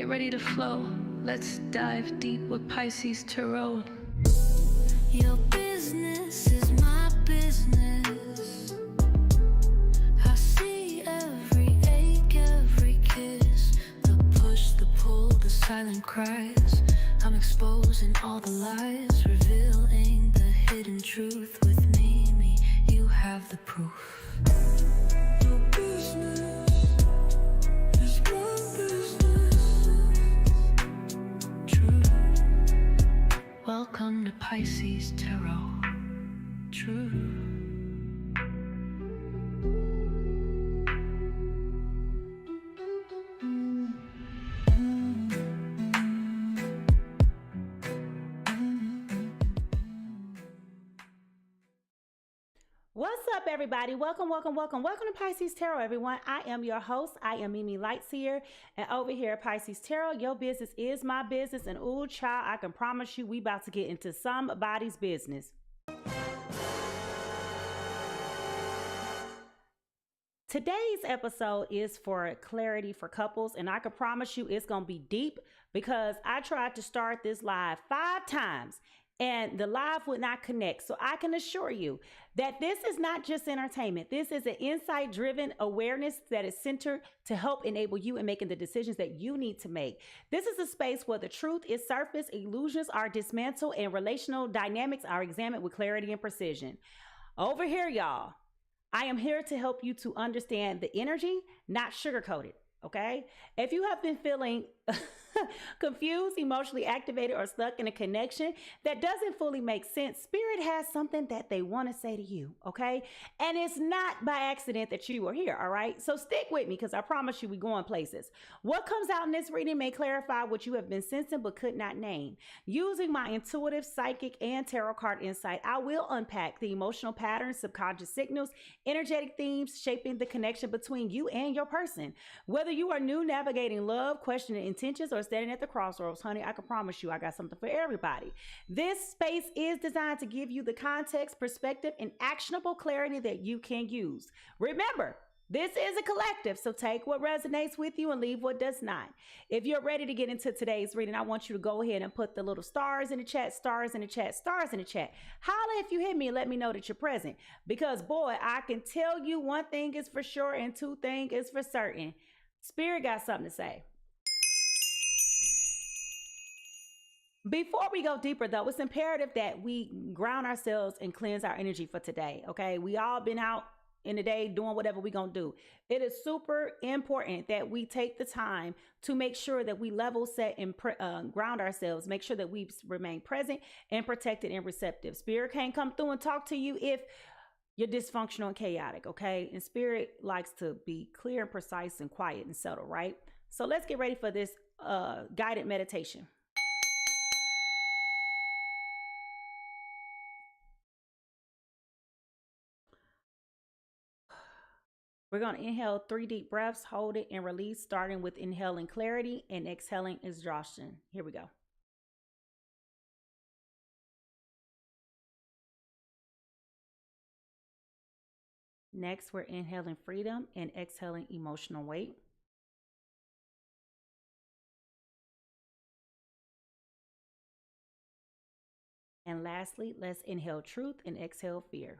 ready to flow. Let's dive deep with Pisces Tarot. Your business is my business. I see every ache, every kiss, the push, the pull, the silent cries. I'm exposing all the lies, revealing the hidden truth. With me, you have the proof. Your business is my business. True. Welcome to Pisces Tarot. True. What's up, everybody? Welcome to Pisces Tarot, everyone. I am your host. I am Lightseer, and over here at Pisces Tarot, your business is my business, and ooh, child, I can promise you we about to get into somebody's business. Today's episode is for clarity for couples, and I can promise you it's going to be deep because I tried to start this live 5 times and the live would not connect. So I can assure you that this is not just entertainment. This is an insight-driven awareness that is centered to help enable you in making the decisions that you need to make. This is a space where the truth is surfaced, illusions are dismantled, and relational dynamics are examined with clarity and precision. Over here, y'all, I am here to help you to understand the energy, not sugarcoat it. Okay. If you have been feeling confused, emotionally activated, or stuck in a connection that doesn't fully make sense, Spirit has something that they want to say to you. Okay. And it's not by accident that you are here. All right. So stick with me because I promise you we're going places. What comes out in this reading may clarify what you have been sensing but could not name. Using my intuitive, psychic, and tarot card insight, I will unpack the emotional patterns, subconscious signals, energetic themes shaping the connection between you and your person. Whether you are new navigating love, questioning intentions, or standing at the crossroads, honey, I can promise you I got something for everybody. This space is designed to give you the context, perspective, and actionable clarity that you can use. Remember, this is a collective, so take what resonates with you and leave what does not. If you're ready to get into today's reading, I want you to go ahead and put the little stars in the chat, stars in the chat, stars in the chat. Holla if you hit me and let me know that you're present. Because, boy, I can tell you one thing is for sure and 2 things is for certain. Spirit got something to say. Before we go deeper, though, it's imperative that we ground ourselves and cleanse our energy for today, okay? We all been out in the day doing whatever we gonna do. It is super important that we take the time to make sure that we level set and ground ourselves, make sure that we remain present and protected and receptive. Spirit can't come through and talk to you if you're dysfunctional and chaotic, okay? And Spirit likes to be clear and precise and quiet and subtle, right? So let's get ready for this guided meditation. We're going to inhale 3 deep breaths, hold it, and release, starting with inhaling clarity and exhaling exhaustion. Here we go. Next, we're inhaling freedom and exhaling emotional weight. And lastly, let's inhale truth and exhale fear.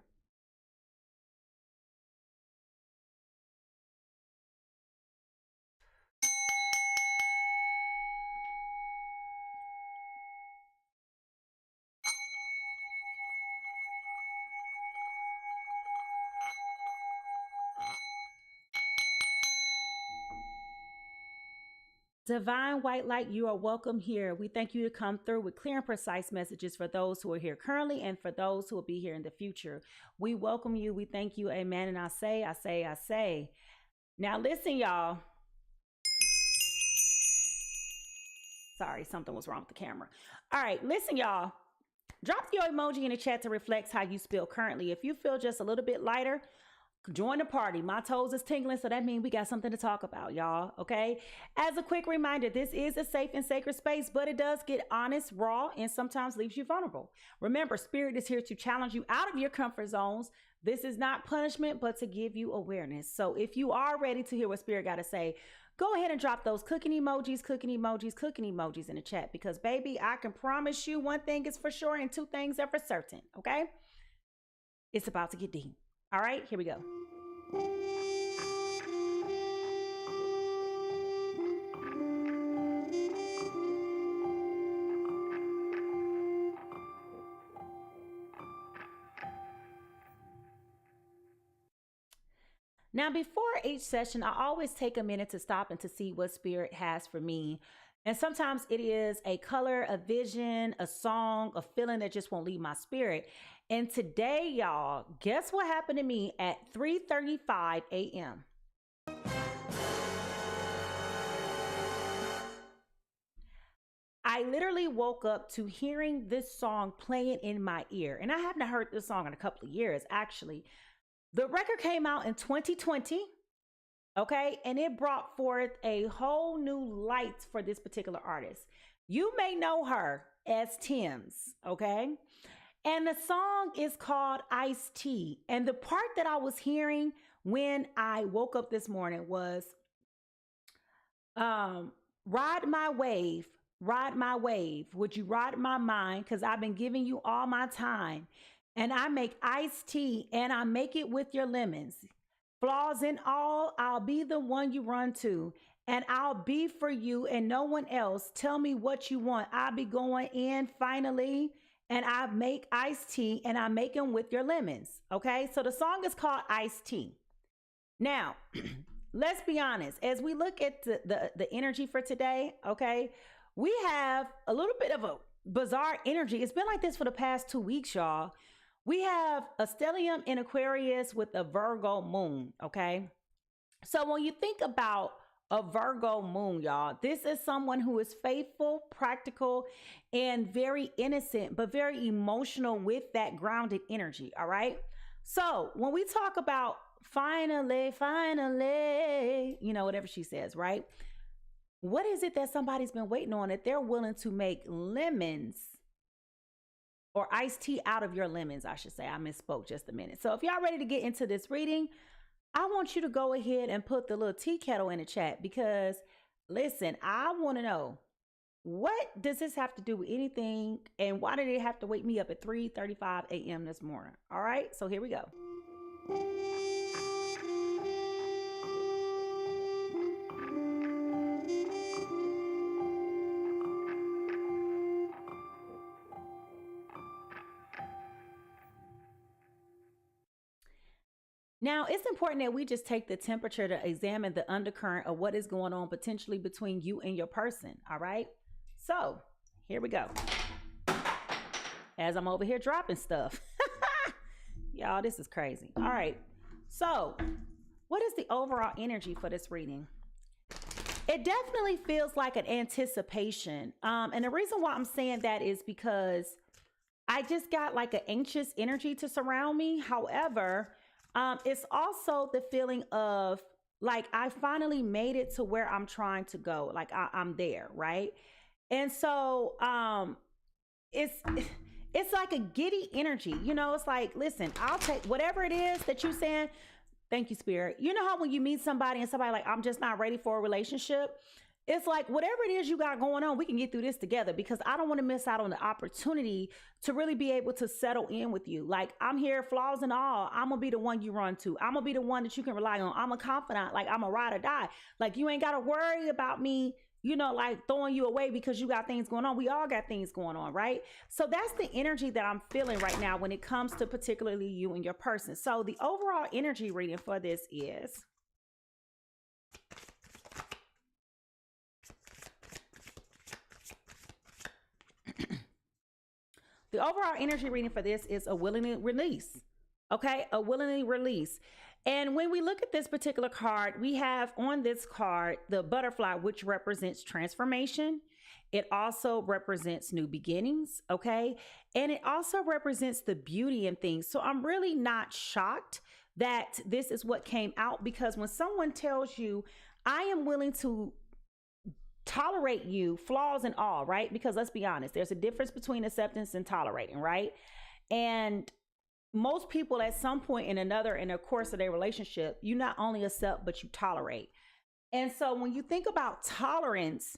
Divine white light, you are welcome here. We thank you to come through with clear and precise messages for those who are here currently and for those who will be here in the future. We welcome you. We thank you. Amen. And I say. Now listen, y'all. Sorry, something was wrong with the camera. All right, listen, y'all. Drop your emoji in the chat to reflect how you feel currently. If you feel just a little bit lighter, join the party. My toes is tingling, so that means we got something to talk about, y'all, okay? As a quick reminder, this is a safe and sacred space, but it does get honest, raw, and sometimes leaves you vulnerable. Remember, Spirit is here to challenge you out of your comfort zones. This is not punishment, but to give you awareness. So if you are ready to hear what Spirit got to say, go ahead and drop those cooking emojis, cooking emojis, cooking emojis in the chat, because baby, I can promise you one thing is for sure and two things are for certain. Okay, it's about to get deep. All right, here we go. Now, before each session, I always take a minute to stop and to see what spirit has for me. And sometimes it is a color, a vision, a song, a feeling that just won't leave my spirit. And today, y'all, guess what happened to me at 3:35 a.m.? I literally woke up to hearing this song playing in my ear. And I haven't heard this song in a couple of years, actually. The record came out in 2020, okay? And it brought forth a whole new light for this particular artist. You may know her as Tim's, okay? And the song is called Iced Tea. And the part that I was hearing when I woke up this morning was, ride my wave, would you ride my mind? Because I've been giving you all my time. And I make iced tea and I make it with your lemons. Flaws and all, I'll be the one you run to. And I'll be for you and no one else. Tell me what you want. I'll be going in finally. And I make iced tea and I make them with your lemons. Okay, so the song is called Iced Tea. Now, let's be honest. As we look at the energy for today, okay, we have a little bit of a bizarre energy. It's been like this for the past 2 weeks, y'all. We have a stellium in Aquarius with a Virgo moon, okay? So when you think about a Virgo moon, y'all, this is someone who is faithful, practical, and very innocent, but very emotional with that grounded energy, all right? So when we talk about finally, you know, whatever she says, right? What is it that somebody's been waiting on that they're willing to make lemons or iced tea out of your lemons, I should say. I misspoke just a minute. So if y'all ready to get into this reading, I want you to go ahead and put the little tea kettle in the chat because, listen, I want to know, what does this have to do with anything and why did it have to wake me up at 3:35 a.m. this morning? All right, so here we go. Now, it's important that we just take the temperature to examine the undercurrent of what is going on potentially between you and your person, all right? So, here we go. As I'm over here dropping stuff. Y'all, this is crazy. All right. So, what is the overall energy for this reading? It definitely feels like an anticipation. And the reason why I'm saying that is because I just got like an anxious energy to surround me. However, it's also the feeling of like I finally made it to where I'm trying to go. Like I'm there, right? And so it's like a giddy energy. You know, it's like, listen, I'll take whatever it is that you're saying. Thank you, Spirit. You know how when you meet somebody and somebody like, I'm just not ready for a relationship. It's like, whatever it is you got going on, we can get through this together because I don't want to miss out on the opportunity to really be able to settle in with you. Like, I'm here, flaws and all. I'm going to be the one you run to. I'm going to be the one that you can rely on. I'm a confidant. Like, I'm a ride or die. Like, you ain't got to worry about me, you know, like throwing you away because you got things going on. We all got things going on, right? So that's the energy that I'm feeling right now when it comes to particularly you and your person. So the overall energy reading for this is... The overall energy reading for this is a willingly release. Okay, a willingly release. And when we look at this particular card, we have on this card the butterfly, which represents transformation. It also represents new beginnings, okay? And it also represents the beauty in things. So I'm really not shocked that this is what came out, because when someone tells you, I am willing to tolerate you, flaws and all, right? Because let's be honest, there's a difference between acceptance and tolerating, right? And most people at some point in the course of their relationship, you not only accept, but you tolerate. And so when you think about tolerance,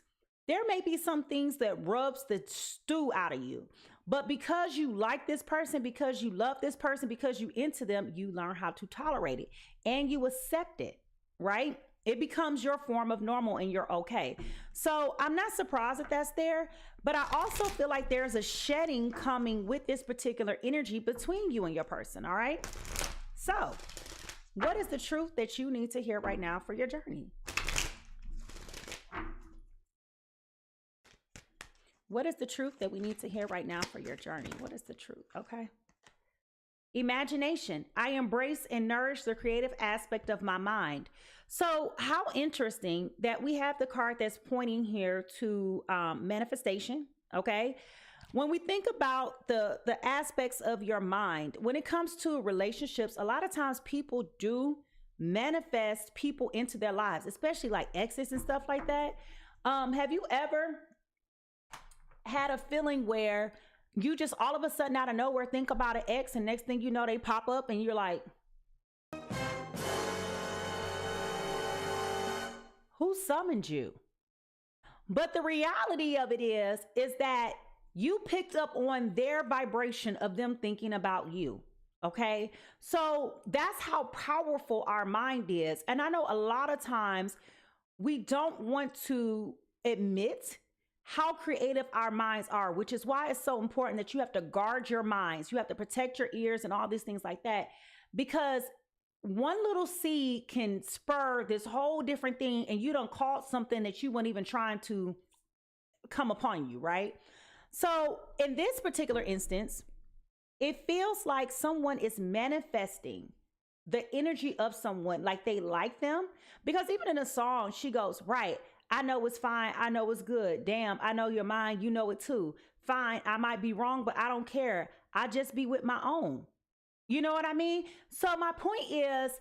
there may be some things that rubs the stew out of you. But because you like this person, because you love this person, because you into them, you learn how to tolerate it and you accept it, right? It becomes your form of normal and you're okay. So I'm not surprised that that's there, but I also feel like there's a shedding coming with this particular energy between you and your person, all right? So what is the truth that you need to hear right now for your journey? What is the truth that we need to hear right now for your journey? What is the truth? Okay. Imagination. I embrace and nourish the creative aspect of my mind. So how interesting that we have the card that's pointing here to manifestation. Okay. When we think about the aspects of your mind, when it comes to relationships, a lot of times people do manifest people into their lives, especially like exes and stuff like that. Have you ever had a feeling where you just all of a sudden out of nowhere think about an ex and next thing you know they pop up and you're like, who summoned you? But the reality of it is that you picked up on their vibration of them thinking about you. Okay. So that's how powerful our mind is. And I know a lot of times we don't want to admit how creative our minds are, which is why it's so important that you have to guard your minds. You have to protect your ears and all these things like that, because one little seed can spur this whole different thing and you don't call something that you weren't even trying to come upon you, right? So in this particular instance, it feels like someone is manifesting the energy of someone, like they like them, because even in a song, she goes, right, I know it's fine. I know it's good. Damn, I know your mind. You know it too. Fine. I might be wrong, but I don't care. I just be with my own. You know what I mean? So my point is,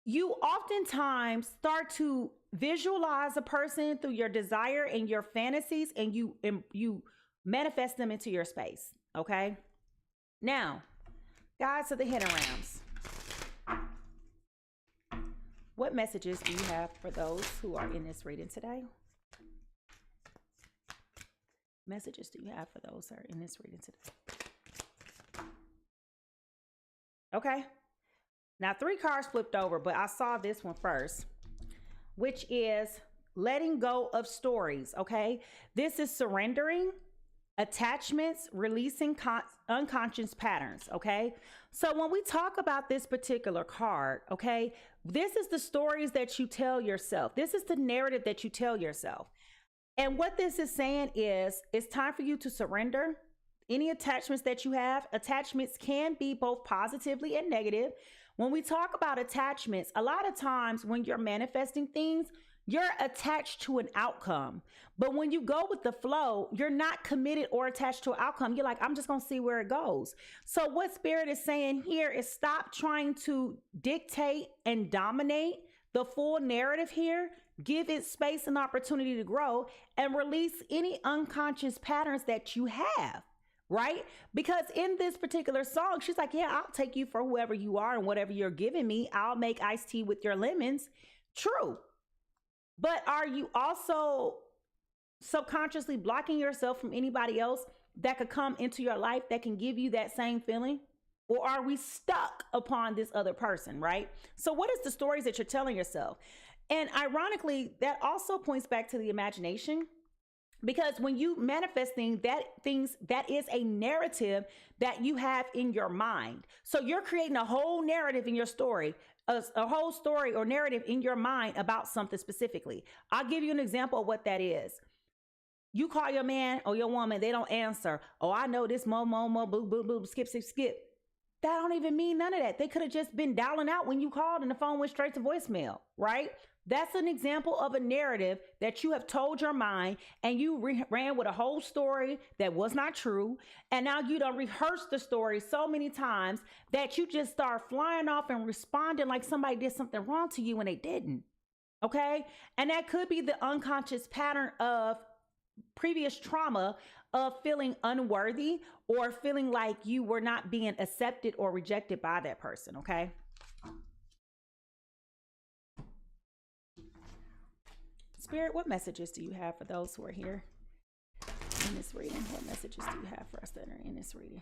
you oftentimes start to visualize a person through your desire and your fantasies, and you manifest them into your space. Okay. Now, guys of the hidden realms, what messages do you have for those who are in this reading today? Messages do you have for those who are in this reading today? Okay. Now 3 cards flipped over, but I saw this one first, which is letting go of stories. Okay. This is surrendering, attachments, releasing unconscious patterns. Okay. So when we talk about this particular card, okay, this is the stories that you tell yourself. This is the narrative that you tell yourself. And what this is saying is it's time for you to surrender any attachments that you have. Attachments can be both positively and negative. When we talk about attachments, a lot of times when you're manifesting things, you're attached to an outcome. But when you go with the flow, you're not committed or attached to an outcome. You're like, I'm just going to see where it goes. So what Spirit is saying here is stop trying to dictate and dominate the full narrative here. Give it space and opportunity to grow and release any unconscious patterns that you have. Right? Because in this particular song, she's like, yeah, I'll take you for whoever you are and whatever you're giving me. I'll make iced tea with your lemons. True. But are you also subconsciously blocking yourself from anybody else that could come into your life that can give you that same feeling? Or are we stuck upon this other person, right? So what is the stories that you're telling yourself? And ironically, that also points back to the imagination. Because when you manifesting that is a narrative that you have in your mind. So you're creating a whole narrative in your story, a whole story or narrative in your mind about something specifically. I'll give you an example of what that is. You call your man or your woman, they don't answer. Oh, I know this mo, boo, boo, boo, skip, skip, skip. That don't even mean none of that. They could have just been dialing out when you called and the phone went straight to voicemail, right? That's an example of a narrative that you have told your mind and you ran with a whole story that was not true. And now you done rehearsed the story so many times that you just start flying off and responding like somebody did something wrong to you when they didn't. Okay. And that could be the unconscious pattern of previous trauma of feeling unworthy or feeling like you were not being accepted or rejected by that person. Okay. Spirit, what messages do you have for those who are here in this reading? What messages do you have for us that are in this reading?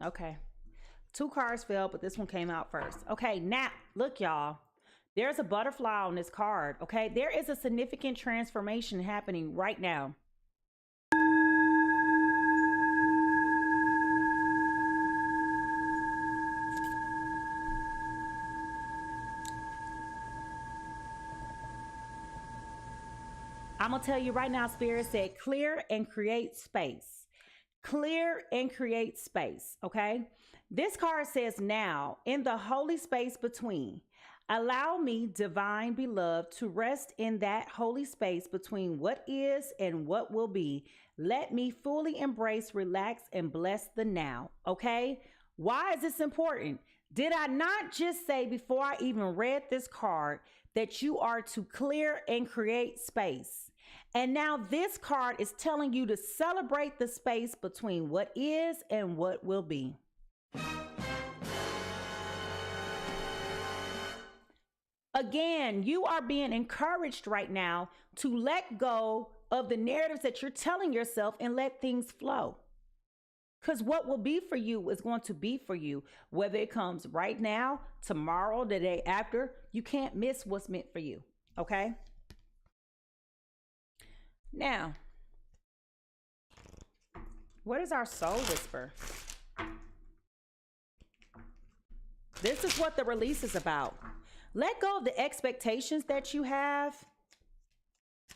Okay. 2 cards fell, but this one came out first. Okay, now look, y'all. There's a butterfly on this card. Okay, there is a significant transformation happening right now. I'm gonna tell you right now, Spirit said clear and create space. Clear and create space. Okay, this card says now in the holy space between. Allow me, divine beloved, to rest in that holy space between what is and what will be. Let me fully embrace, relax, and bless the now. Okay? Why is this important? Did I not just say before I even read this card that you are to clear and create space? And now this card is telling you to celebrate the space between what is and what will be. Again, you are being encouraged right now to let go of the narratives that you're telling yourself and let things flow. Because what will be for you is going to be for you, whether it comes right now, tomorrow, the day after. You can't miss what's meant for you. Okay? Now, what is our soul whisper? This is what the release is about. Let go of the expectations that you have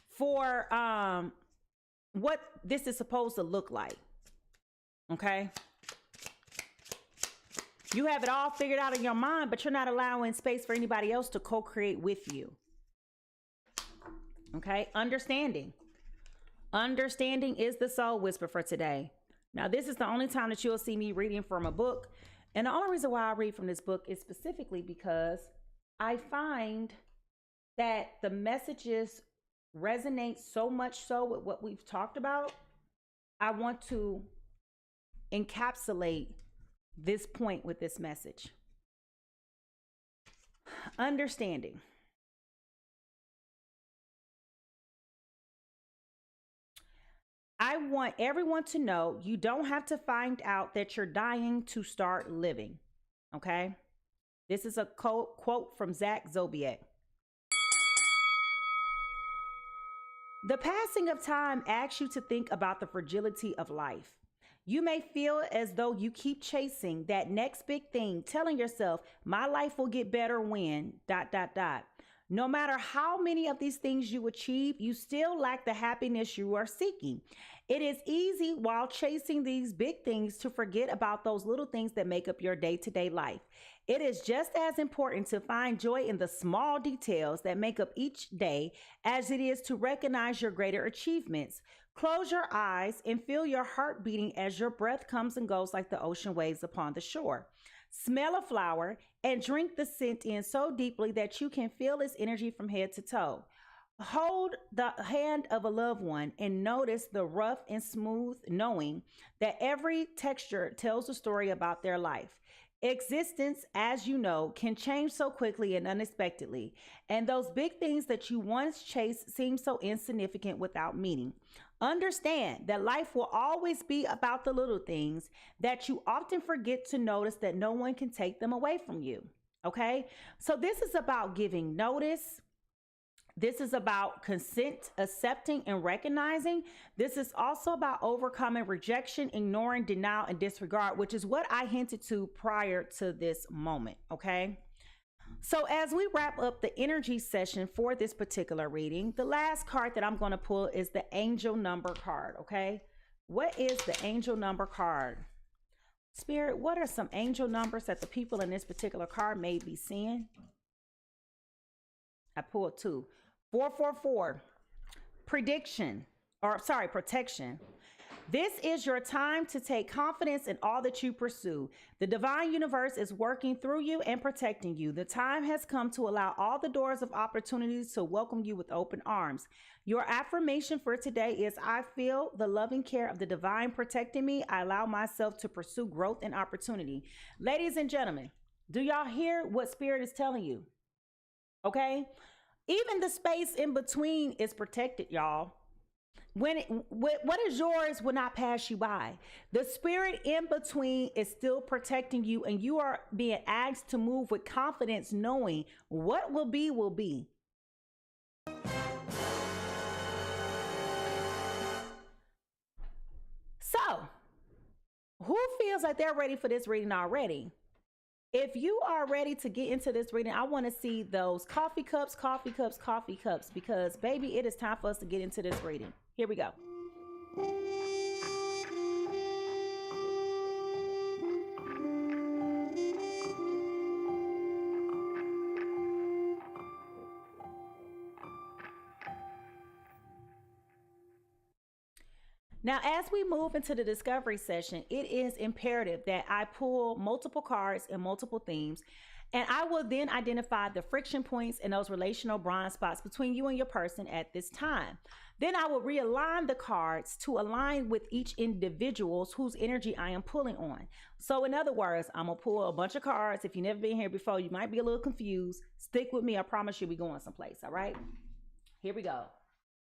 for what this is supposed to look like. Okay? You have it all figured out in your mind, but you're not allowing space for anybody else to co-create with you. Okay? Understanding. Understanding is the soul whisper for today. Now, this is the only time that you'll see me reading from a book. And the only reason why I read from this book is specifically because I find that the messages resonate so much so with what we've talked about. I want to encapsulate this point with this message. Understanding. I want everyone to know you don't have to find out that you're dying to start living. Okay? This is a quote from Zach Zobiek. The passing of time asks you to think about the fragility of life. You may feel as though you keep chasing that next big thing, telling yourself, my life will get better when, ... No matter how many of these things you achieve, you still lack the happiness you are seeking. It is easy while chasing these big things to forget about those little things that make up your day-to-day life. It is just as important to find joy in the small details that make up each day as it is to recognize your greater achievements. Close your eyes and feel your heart beating as your breath comes and goes like the ocean waves upon the shore. Smell a flower and drink the scent in so deeply that you can feel its energy from head to toe. Hold the hand of a loved one and notice the rough and smooth, knowing that every texture tells a story about their life. Existence, as you know, can change so quickly and unexpectedly, and those big things that you once chased seem so insignificant without meaning. Understand that life will always be about the little things that you often forget to notice, that no one can take them away from you. Okay? So this is about giving notice. This is about consent, accepting, and recognizing. This is also about overcoming rejection, ignoring, denial, and disregard, which is what I hinted to prior to this moment. Okay? So as we wrap up the energy session for this particular reading, the last card that I'm going to pull is the angel number card. Okay? What is the angel number card? Spirit, what are some angel numbers that the people in this particular card may be seeing? I pulled 2. 444, protection. This is your time to take confidence in all that you pursue. The divine universe is working through you and protecting you. The time has come to allow all the doors of opportunities to welcome you with open arms. Your affirmation for today is, I feel the loving care of the divine protecting me. I allow myself to pursue growth and opportunity. Ladies and gentlemen, do y'all hear what Spirit is telling you? Okay? Even the space in between is protected, y'all. What is yours will not pass you by. The spirit in between is still protecting you, and you are being asked to move with confidence, knowing what will be will be. So, who feels like they're ready for this reading already? If you are ready to get into this reading, I want to see those coffee cups, because baby, it is time for us to get into this reading. Here we go. Now, as we move into the discovery session, it is imperative that I pull multiple cards and multiple themes, and I will then identify the friction points and those relational blind spots between you and your person at this time. Then I will realign the cards to align with each individual's whose energy I am pulling on. So in other words, I'm gonna pull a bunch of cards. If you've never been here before, you might be a little confused. Stick with me, I promise you'll be going someplace, all right? Here we go.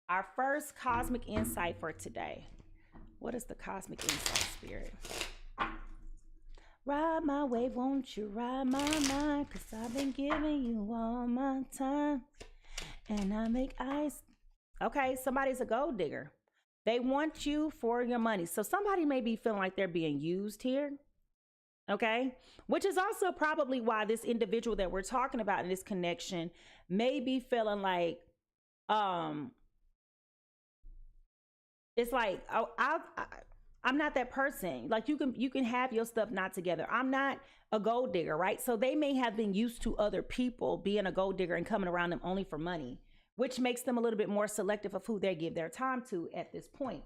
Our first cosmic insight for today. What is the cosmic insight, Spirit? Ride my wave, won't you ride my mind? 'Cause I've been giving you all my time. And I make ice. Okay, somebody's a gold digger. They want you for your money. So somebody may be feeling like they're being used here. Okay, which is also probably why this individual that we're talking about in this connection may be feeling like, it's like, oh, I'm not that person. Like you can have your stuff not together. I'm not a gold digger, right? So they may have been used to other people being a gold digger and coming around them only for money, which makes them a little bit more selective of who they give their time to at this point.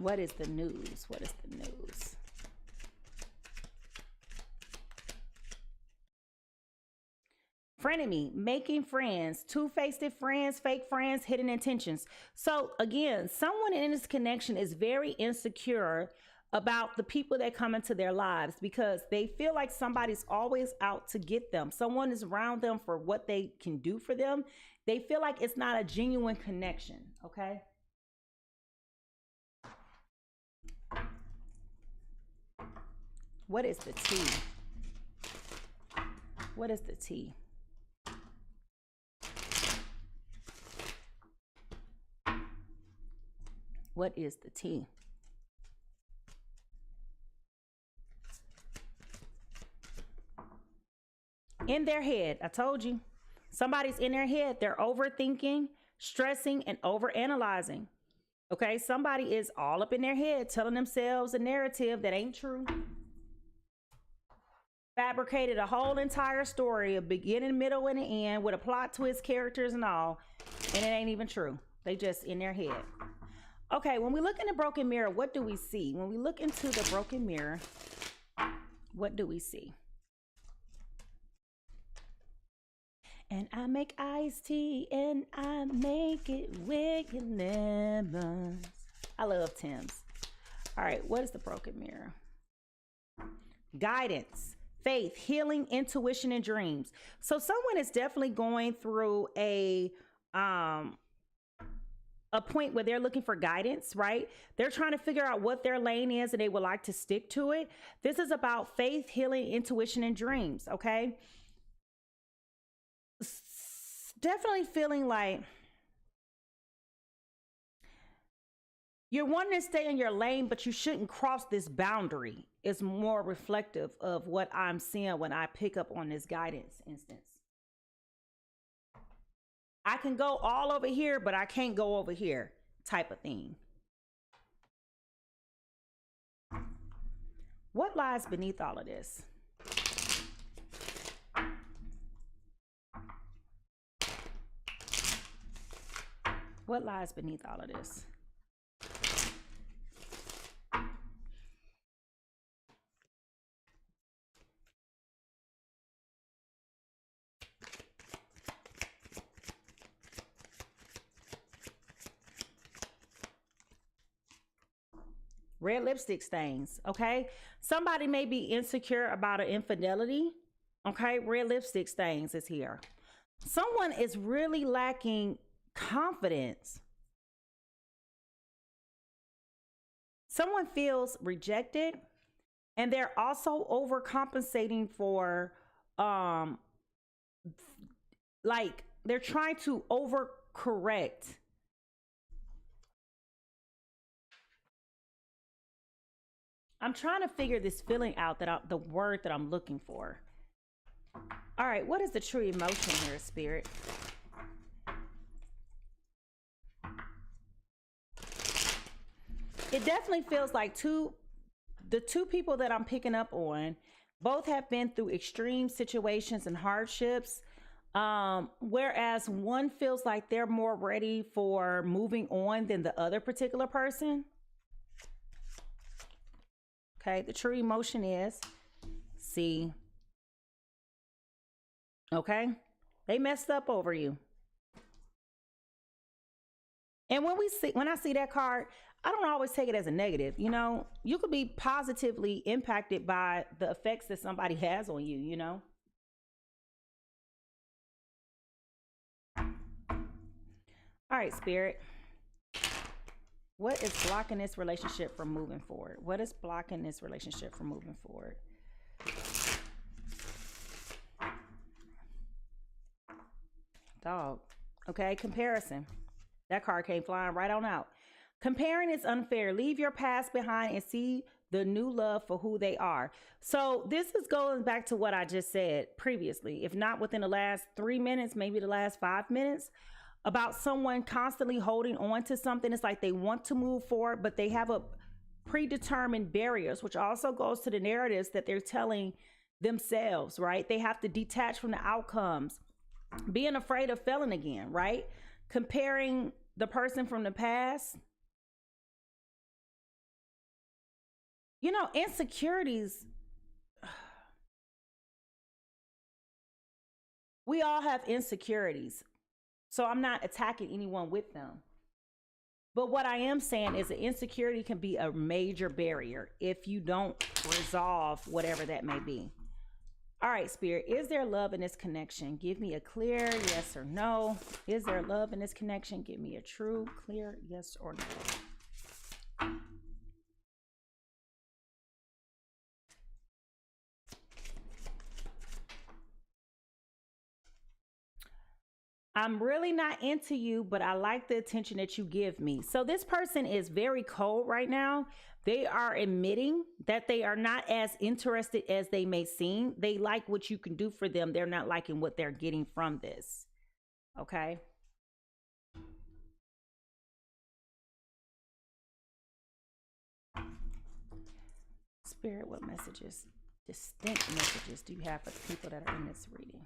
What is the news? What is the news? Frenemy, making friends, two-faced friends, fake friends, hidden intentions. So again, someone in this connection is very insecure about the people that come into their lives because they feel like somebody's always out to get them. Someone is around them for what they can do for them. They feel like it's not a genuine connection, okay? What is the tea? What is the tea? What is the tea? In their head, I told you. Somebody's in their head. They're overthinking, stressing, and overanalyzing. Okay, somebody is all up in their head telling themselves a narrative that ain't true. Fabricated a whole entire story, a beginning, middle, and an end with a plot twist, characters, and all, and it ain't even true. They just in their head. Okay, when we look in the broken mirror, what do we see? When we look into the broken mirror, what do we see? And I make iced tea and I make it with lemons. I love Tim's. All right, what is the broken mirror? Guidance, faith, healing, intuition, and dreams. So someone is definitely going through a point where they're looking for guidance, right? They're trying to figure out what their lane is and they would like to stick to it. This is about faith, healing, intuition, and dreams, okay? Definitely feeling like you're wanting to stay in your lane, but you shouldn't cross this boundary. It's more reflective of what I'm seeing when I pick up on this guidance instance. I can go all over here, but I can't go over here type of thing. What lies beneath all of this? What lies beneath all of this? Red lipstick stains, okay? Somebody may be insecure about an infidelity, okay? Red lipstick stains is here. Someone is really lacking confidence. Someone feels rejected, and they're also overcompensating for, like they're trying to overcorrect. I'm trying to figure this feeling out, the word that I'm looking for. All right, what is the true emotion here, Spirit? It definitely feels like the two people that I'm picking up on, both have been through extreme situations and hardships. Whereas one feels like they're more ready for moving on than the other particular person. Okay, the true emotion is see. Okay, they messed up over you. And when I see that card, I don't always take it as a negative. You know, you could be positively impacted by the effects that somebody has on you, you know. All right, Spirit. What is blocking this relationship from moving forward? What is blocking this relationship from moving forward? Dog. Okay, comparison. That card came flying right on out. Comparing is unfair. Leave your past behind and see the new love for who they are. So this is going back to what I just said previously, if not within the last 3 minutes, maybe the last 5 minutes, about someone constantly holding on to something. It's like they want to move forward, but they have a predetermined barriers, which also goes to the narratives that they're telling themselves, right? They have to detach from the outcomes, being afraid of failing again, right? Comparing the person from the past. You know, insecurities, we all have insecurities. So I'm not attacking anyone with them. But what I am saying is that insecurity can be a major barrier if you don't resolve whatever that may be. All right, Spirit, is there love in this connection? Give me a clear yes or no. Is there love in this connection? Give me a true, clear yes or no. I'm really not into you, but I like the attention that you give me. So this person is very cold right now. They are admitting that they are not as interested as they may seem. They like what you can do for them. They're not liking what they're getting from this. Okay. Spirit, what messages, distinct messages do you have for the people that are in this reading?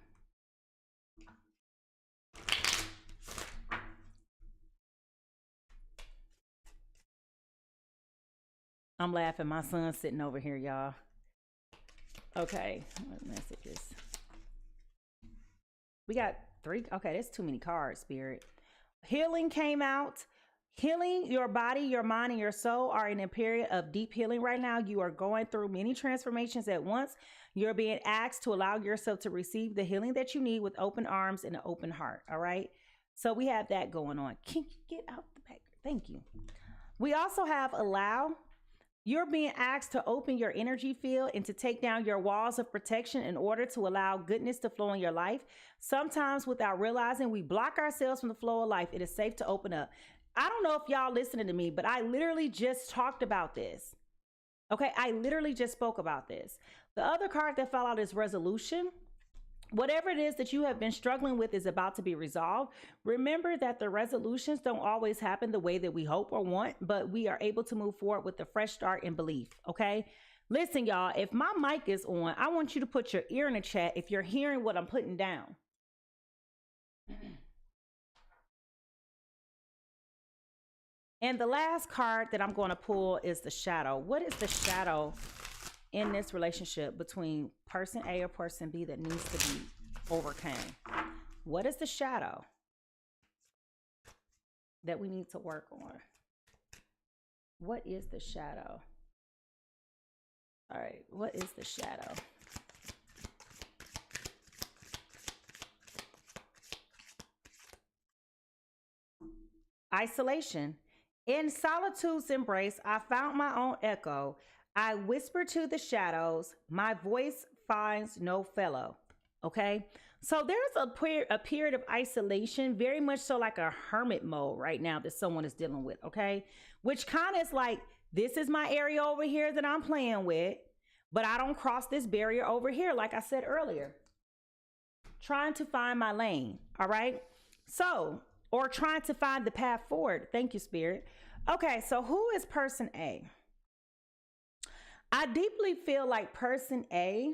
I'm laughing. My son's sitting over here, y'all. Okay, what messages? We got 3. Okay, that's too many cards, Spirit. Healing came out. Healing, your body, your mind, and your soul are in a period of deep healing right now. You are going through many transformations at once. You're being asked to allow yourself to receive the healing that you need with open arms and an open heart. All right. So we have that going on. Can you get out the back? Thank you. We also have allow. You're being asked to open your energy field and to take down your walls of protection in order to allow goodness to flow in your life. Sometimes without realizing, we block ourselves from the flow of life. It is safe to open up. I don't know if y'all listening to me, but I literally just talked about this. Okay, I literally just spoke about this. The other card that fell out is resolution. Whatever it is that you have been struggling with is about to be resolved. Remember that the resolutions don't always happen the way that we hope or want, but we are able to move forward with a fresh start and belief, okay? Listen, y'all, if my mic is on, I want you to put your ear in the chat if you're hearing what I'm putting down. And the last card that I'm going to pull is the shadow. What is the shadow in this relationship between person A or person B that needs to be overcame? What is the shadow that we need to work on? What is the shadow? All right, what is the shadow? Isolation. In solitude's embrace, I found my own echo. I whisper to the shadows, my voice finds no fellow. Okay, so there's a period of isolation, very much so like a hermit mode right now that someone is dealing with. Okay, which kind of is like, this is my area over here that I'm playing with, but I don't cross this barrier over here, like I said earlier. Trying to find my lane. All right, so, or trying to find the path forward. Thank you, Spirit. Okay, so who is person A? I deeply feel like person A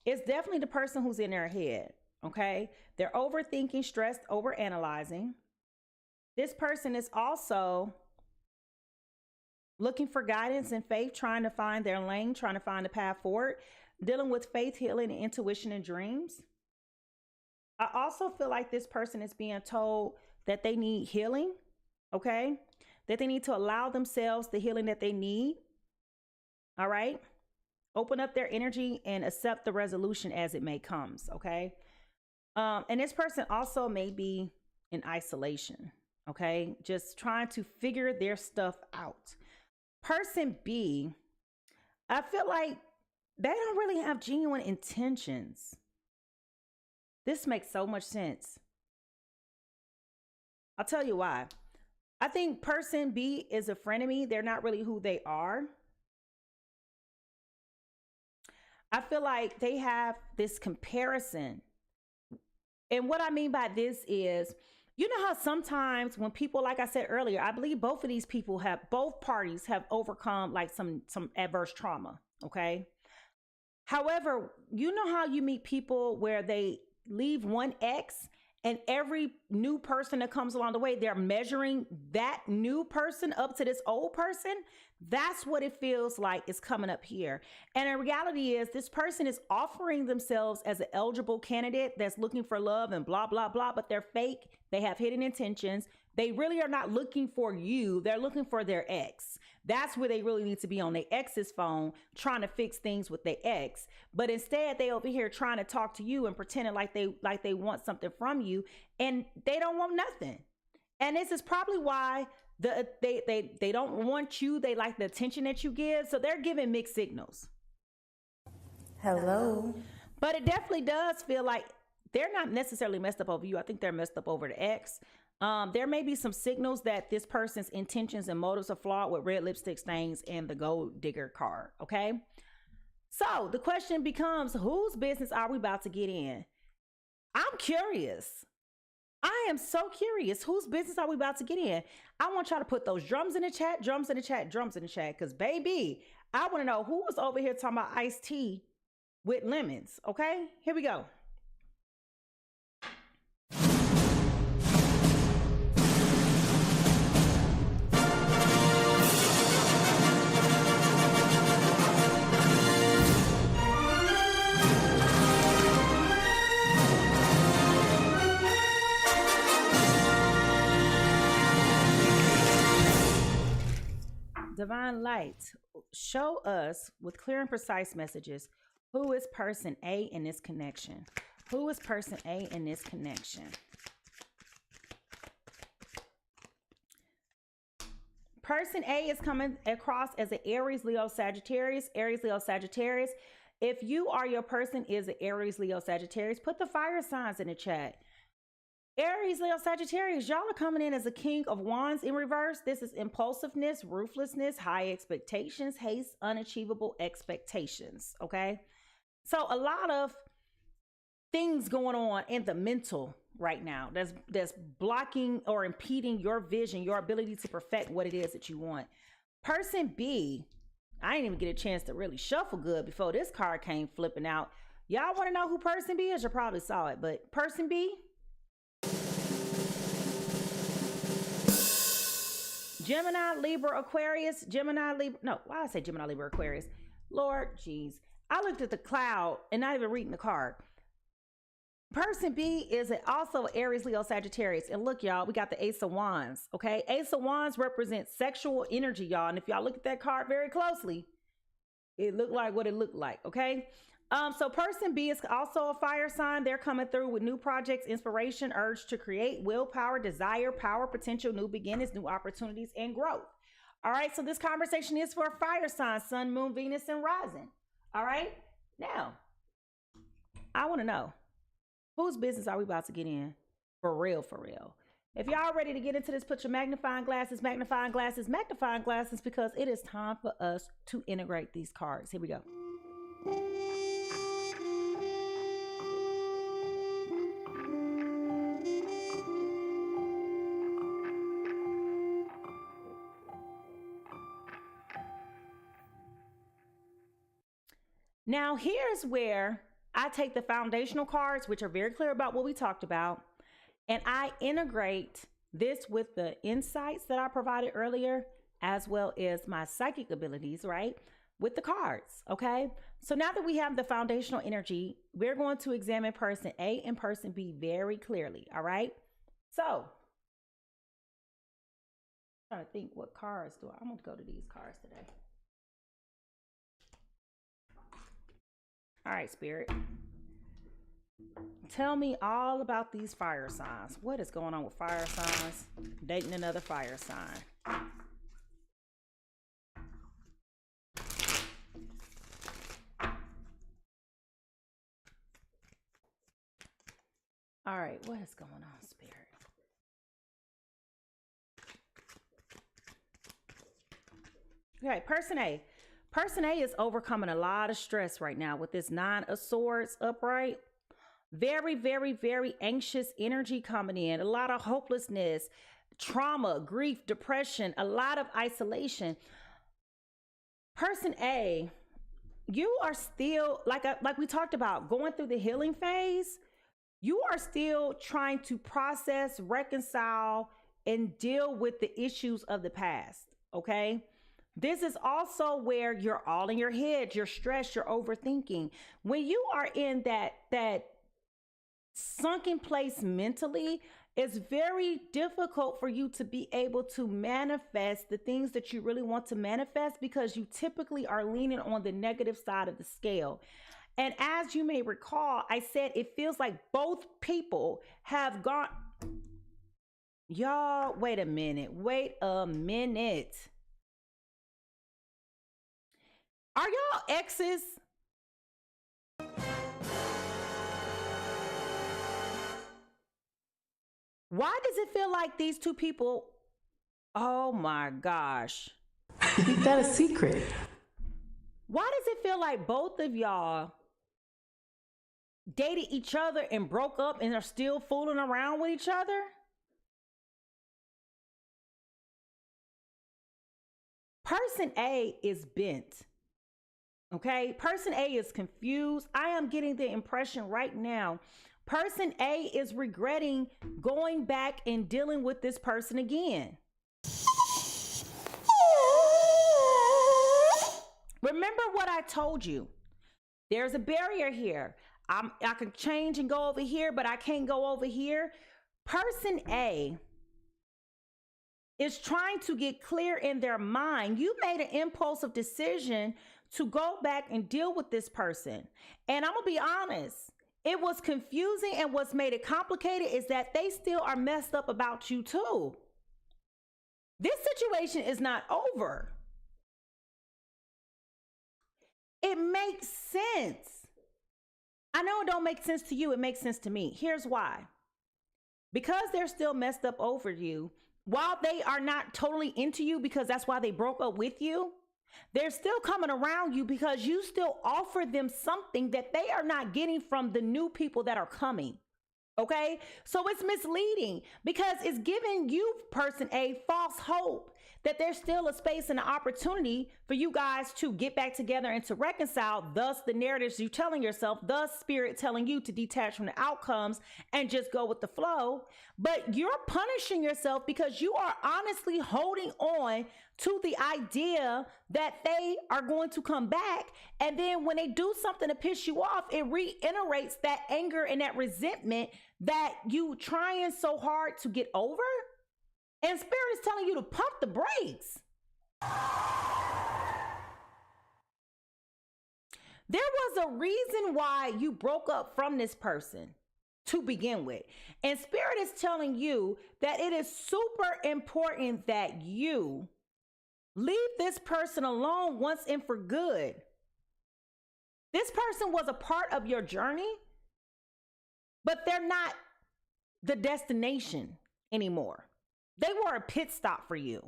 is definitely the person who's in their head, okay? They're overthinking, stressed, overanalyzing. This person is also looking for guidance and faith, trying to find their lane, trying to find the path forward, dealing with faith, healing, and intuition and dreams. I also feel like this person is being told that they need healing, okay? That they need to allow themselves the healing that they need, all right? Open up their energy and accept the resolution as it may comes, okay? And this person also may be in isolation, okay? Just trying to figure their stuff out. Person B, I feel like they don't really have genuine intentions. This makes so much sense. I'll tell you why. I think person B is a frenemy. They're not really who they are. I feel like they have this comparison. And what I mean by this is, you know how sometimes when people, like I said earlier, I believe both of these people both parties have overcome like some adverse trauma, okay? However, you know how you meet people where they leave one ex and every new person that comes along the way, they're measuring that new person up to this old person? That's what it feels like is coming up here. And the reality is this person is offering themselves as an eligible candidate that's looking for love and blah, blah, blah, but they're fake. They have hidden intentions. They really are not looking for you. They're looking for their ex. That's where they really need to be, on their ex's phone, trying to fix things with their ex. But instead, they over here trying to talk to you and pretending like they want something from you, and they don't want nothing. And this is probably why they don't want you. They like the attention that you give, so they're giving mixed signals. Hello. But it definitely does feel like they're not necessarily messed up over you. I think they're messed up over the ex. There may be some signals that this person's intentions and motives are flawed with red lipstick stains and the gold digger card, okay? So the question becomes, whose business are we about to get in? I'm curious. I am so curious. Whose business are we about to get in? I want y'all to put those drums in the chat, drums in the chat, drums in the chat, because baby, I want to know who was over here talking about iced tea with lemons, okay? Here we go. Divine light, show us with clear and precise messages, who is person A in this connection? Who is person A in this connection? Person A is coming across as an Aries, Leo, Sagittarius. Aries, Leo, Sagittarius. If you or your person is an Aries, Leo, Sagittarius, put the fire signs in the chat. Aries, Leo, Sagittarius, y'all are coming in as a King of Wands in reverse. This is impulsiveness, ruthlessness, high expectations, haste, unachievable expectations, okay? So a lot of things going on in the mental right now that's blocking or impeding your vision, your ability to perfect what it is that you want. Person B I didn't even get a chance to really shuffle good before this card came flipping out. Y'all want to know who person B is? You probably saw it, but person B, Gemini, Libra, Aquarius, Gemini, Libra. No, why I say Gemini, Libra, Aquarius? Lord, geez. I looked at the cloud and not even reading the card. Person B is also Aries, Leo, Sagittarius. And look, y'all, we got the Ace of Wands, okay? Ace of Wands represents sexual energy, y'all. And if y'all look at that card very closely, it looked like what it looked like, okay? So person B is also a fire sign. They're coming through with new projects, inspiration, urge to create, willpower, desire, power, potential, new beginnings, new opportunities, and growth. All right, so this conversation is for a fire sign, Sun, Moon, Venus, and Rising. All right, now, I want to know, whose business are we about to get in? For real, for real. If y'all ready to get into this, put your magnifying glasses, because it is time for us to integrate these cards. Here we go. Now, here's where I take the foundational cards, which are very clear about what we talked about, and I integrate this with the insights that I provided earlier, as well as my psychic abilities, right? With the cards, okay? So now that we have the foundational energy, we're going to examine person A and person B very clearly, all right? So, I'm trying to think what cards I'm going to go to these cards today. All right, Spirit. Tell me all about these fire signs. What is going on with fire signs? Dating another fire sign. All right, what is going on, Spirit? Okay, person A. Person A is overcoming a lot of stress right now with this Nine of Swords upright. Very, very, very anxious energy coming in. A lot of hopelessness, trauma, grief, depression, a lot of isolation. Person A, you are still, like we talked about, going through the healing phase. You are still trying to process, reconcile, and deal with the issues of the past, okay? This is also where you're all in your head, you're stressed, you're overthinking. When you are in that sunken place mentally, it's very difficult for you to be able to manifest the things that you really want to manifest, because you typically are leaning on the negative side of the scale. And as you may recall, I said it feels like both people have gone. Y'all, wait a minute. Are y'all exes? Why does it feel like these two people? Oh my gosh. Keep that a secret. Why does it feel like both of y'all dated each other and broke up and are still fooling around with each other? Person A is bent. Okay, person A is confused. I am getting the impression right now, person A is regretting going back and dealing with this person again. Remember what I told you. There's a barrier here. I can change and go over here, but I can't go over here. Person A is trying to get clear in their mind. You made an impulsive decision to go back and deal with this person. And I'm gonna be honest, it was confusing, and what's made it complicated is that they still are messed up about you too. This situation is not over. It makes sense. I know it don't make sense to you, it makes sense to me. Here's why. Because they're still messed up over you, while they are not totally into you because that's why they broke up with you, they're still coming around you because you still offer them something that they are not getting from the new people that are coming. Okay? So it's misleading because it's giving you, person A, false hope that there's still a space and an opportunity for you guys to get back together and to reconcile. Thus, the narratives you're telling yourself, thus spirit telling you to detach from the outcomes and just go with the flow. But you're punishing yourself because you are honestly holding on to the idea that they are going to come back. And then when they do something to piss you off, it reiterates that anger and that resentment that you trying so hard to get over. And spirit is telling you to pump the brakes. There was a reason why you broke up from this person to begin with. And spirit is telling you that it is super important that you leave this person alone once and for good. This person was a part of your journey, but they're not the destination anymore. They were a pit stop for you.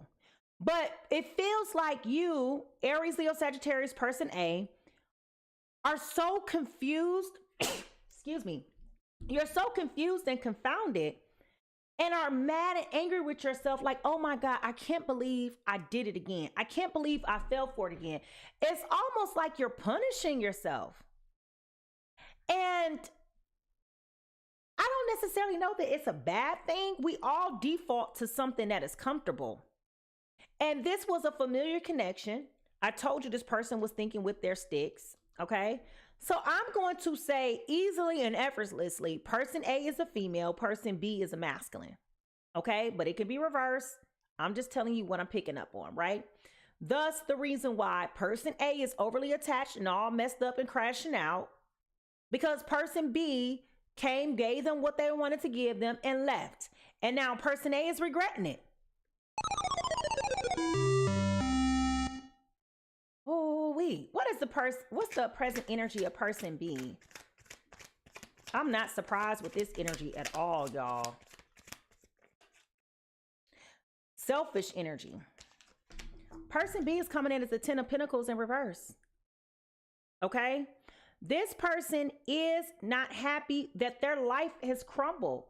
But it feels like you, Aries, Leo, Sagittarius, person A, are so confused. Excuse me. You're so confused and confounded and are mad and angry with yourself. Like, oh my God, I can't believe I did it again. I can't believe I fell for it again. It's almost like you're punishing yourself. And I don't necessarily know that it's a bad thing. We all default to something that is comfortable. And this was a familiar connection. I told you this person was thinking with their sticks, okay? So I'm going to say easily and effortlessly, person A is a female, person B is a masculine, okay? But it can be reversed. I'm just telling you what I'm picking up on, right? Thus, the reason why person A is overly attached and all messed up and crashing out, because person B came, gave them what they wanted to give them and left. And now person A is regretting it. Oh, what's the present energy of person B? I'm not surprised with this energy at all, y'all. Selfish energy. Person B is coming in as the 10 of Pentacles in reverse. Okay? This person is not happy that their life has crumbled.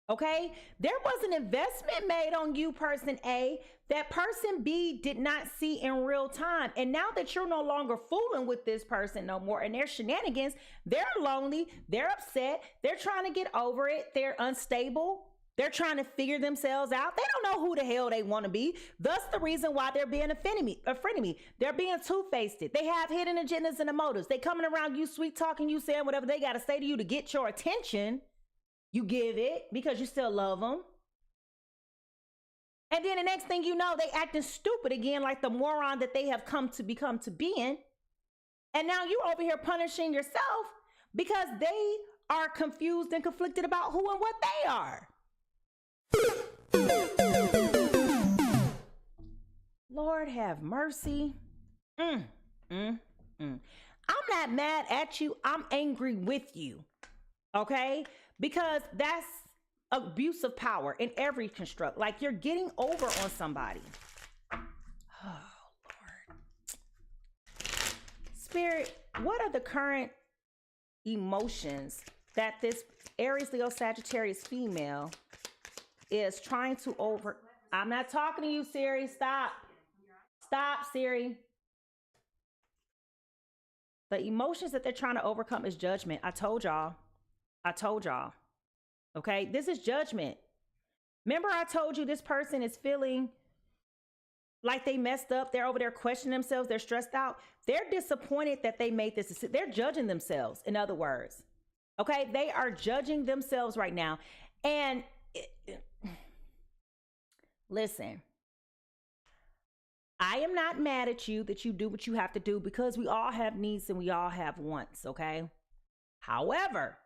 Okay? There was an investment made on you, person A, that person B did not see in real time. And now that you're no longer fooling with this person no more and their shenanigans, they're lonely, they're upset, they're trying to get over it, they're unstable. They're trying to figure themselves out. They don't know who the hell they want to be. Thus, the reason why they're being a frenemy. They're being two-faced. They have hidden agendas and motives. They coming around you, sweet talking, you saying whatever they got to say to you to get your attention. You give it because you still love them. And then the next thing you know, they acting stupid again, like the moron that they have come to become to being. And now you're over here punishing yourself because they are confused and conflicted about who and what they are. Lord have mercy. I'm not mad at you. I'm angry with you. Okay? Because that's abuse of power in every construct. Like you're getting over on somebody. Oh, Lord. Spirit, what are the current emotions that this Aries, Leo, Sagittarius female is trying to over... I'm not talking to you, Siri. Stop. Stop, Siri. The emotions that they're trying to overcome is judgment. I told y'all. Okay, this is judgment. Remember I told you this person is feeling like they messed up. They're over there questioning themselves. They're stressed out. They're disappointed that they made this decision. They're judging themselves, in other words. Okay, they are judging themselves right now. And listen, I am not mad at you that you do what you have to do because we all have needs and we all have wants, okay? However,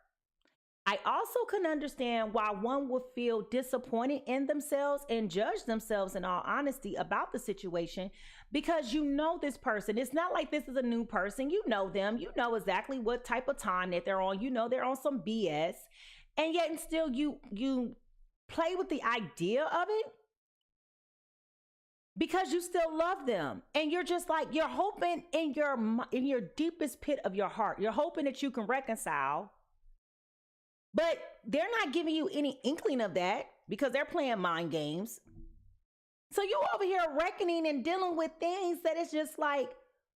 I also can understand why one would feel disappointed in themselves and judge themselves in all honesty about the situation because you know this person. It's not like this is a new person. You know them. You know exactly what type of time that they're on. You know they're on some BS. And yet and still you play with the idea of it because you still love them. And you're just like, you're hoping in your deepest pit of your heart, you're hoping that you can reconcile. But they're not giving you any inkling of that because they're playing mind games. So you over here reckoning and dealing with things that it's just like,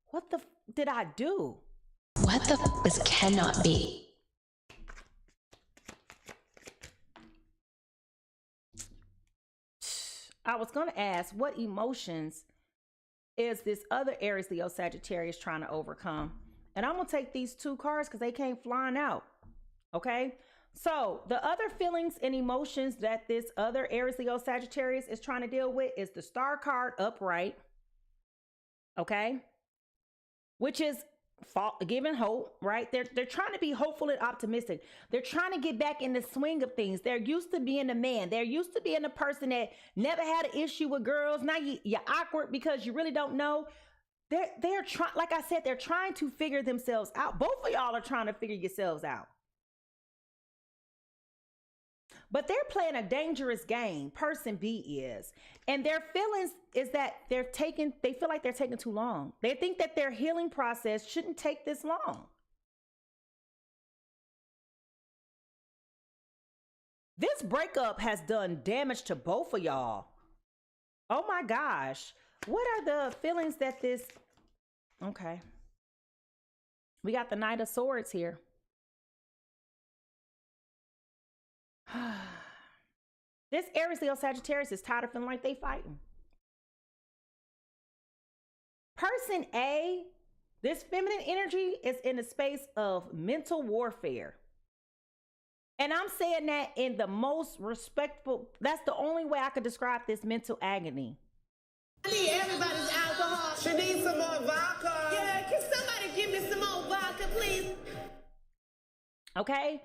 what the did I do? What the this cannot be. I was going to ask, what emotions is this other Aries, Leo, Sagittarius trying to overcome? And I'm going to take these two cards because they came flying out. Okay. So the other feelings and emotions that this other Aries, Leo, Sagittarius is trying to deal with is the Star card upright. Okay. Which is giving hope, right? They're trying to be hopeful and optimistic. They're trying to get back in the swing of things. They're used to being a man. They're used to being a person that never had an issue with girls. Now you're awkward because you really don't know. They're trying, like I said, they're trying to figure themselves out. Both of y'all are trying to figure yourselves out. But they're playing a dangerous game. Person B is. And their feelings is that they feel like they're taking too long. They think that their healing process shouldn't take this long. This breakup has done damage to both of y'all. Oh my gosh. What are the feelings that this... Okay. We got the Knight of Swords here. This Aries, Leo, Sagittarius is tired of feeling like they fighting. Person A, this feminine energy is in a space of mental warfare. And I'm saying that in the most respectful, that's the only way I could describe this mental agony. I need everybody's alcohol. She needs some more vodka. Yeah, can somebody give me some more vodka, please? Okay.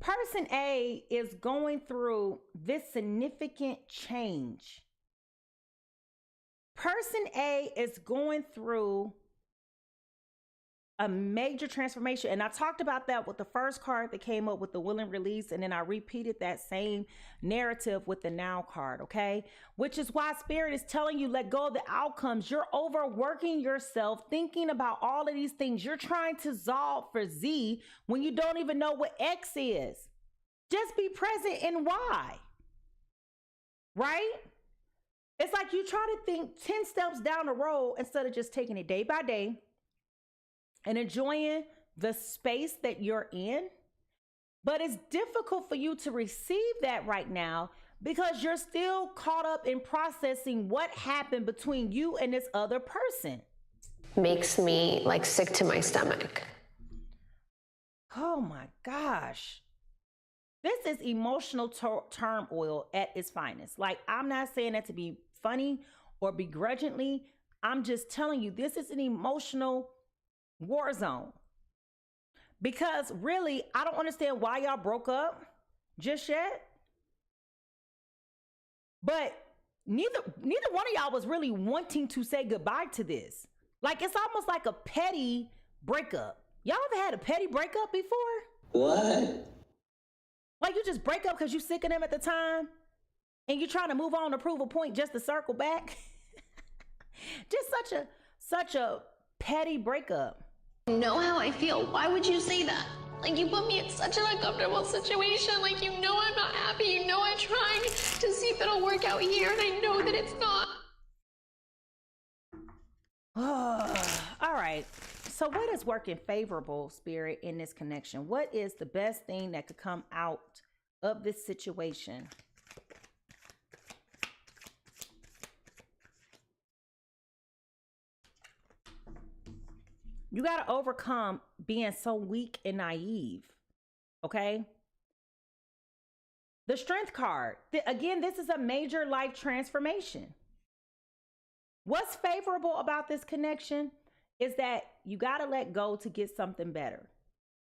Person A is going through this significant change. Person A is going through a major transformation. And I talked about that with the first card that came up with the will and release. And then I repeated that same narrative with the now card. Okay. Which is why Spirit is telling you, let go of the outcomes. You're overworking yourself, thinking about all of these things. You're trying to solve for Z when you don't even know what X is. Just be present in Y. Right? It's like you try to think 10 steps down the road instead of just taking it day by day and enjoying the space that you're in. But it's difficult for you to receive that right now because you're still caught up in processing what happened between you and this other person. Makes me like sick to my stomach. Oh my gosh. This is emotional turmoil at its finest. Like, I'm not saying that to be funny or begrudgingly. I'm just telling you, this is an emotional war zone. Because really, I don't understand why y'all broke up just yet. But neither one of y'all was really wanting to say goodbye to this. Like, it's almost like a petty breakup. Y'all ever had a petty breakup before? What? Like, you just break up because you're sick of them at the time and you're trying to move on to prove a point just to circle back. Just such a petty breakup. You know how I feel. Why would you say that? Like, you put me in such an uncomfortable situation. Like, you know I'm not happy. You know I'm trying to see if it'll work out here, and I know that it's not. All right. So what is working favorable, Spirit, in this connection? What is the best thing that could come out of this situation? You got to overcome being so weak and naive. Okay. The Strength card. Again, this is a major life transformation. What's favorable about this connection is that you got to let go to get something better.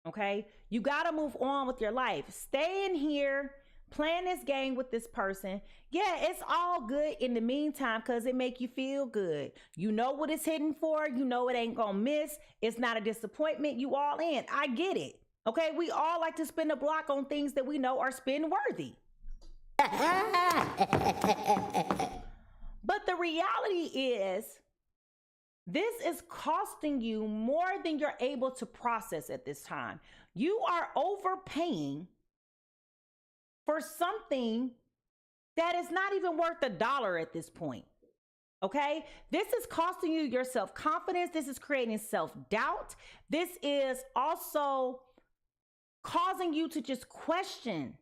Okay. You got to move on with your life. Stay in here, playing this game with this person. Yeah, it's all good in the meantime because it make you feel good. You know what it's hitting for. You know it ain't gonna miss. It's not a disappointment. You all in. I get it. Okay, we all like to spend a block on things that we know are spin worthy. But the reality is, this is costing you more than you're able to process at this time. You are overpaying for something that is not even worth $1 at this point. Okay, this is costing you your self-confidence. This is creating self-doubt. This is also causing you to just question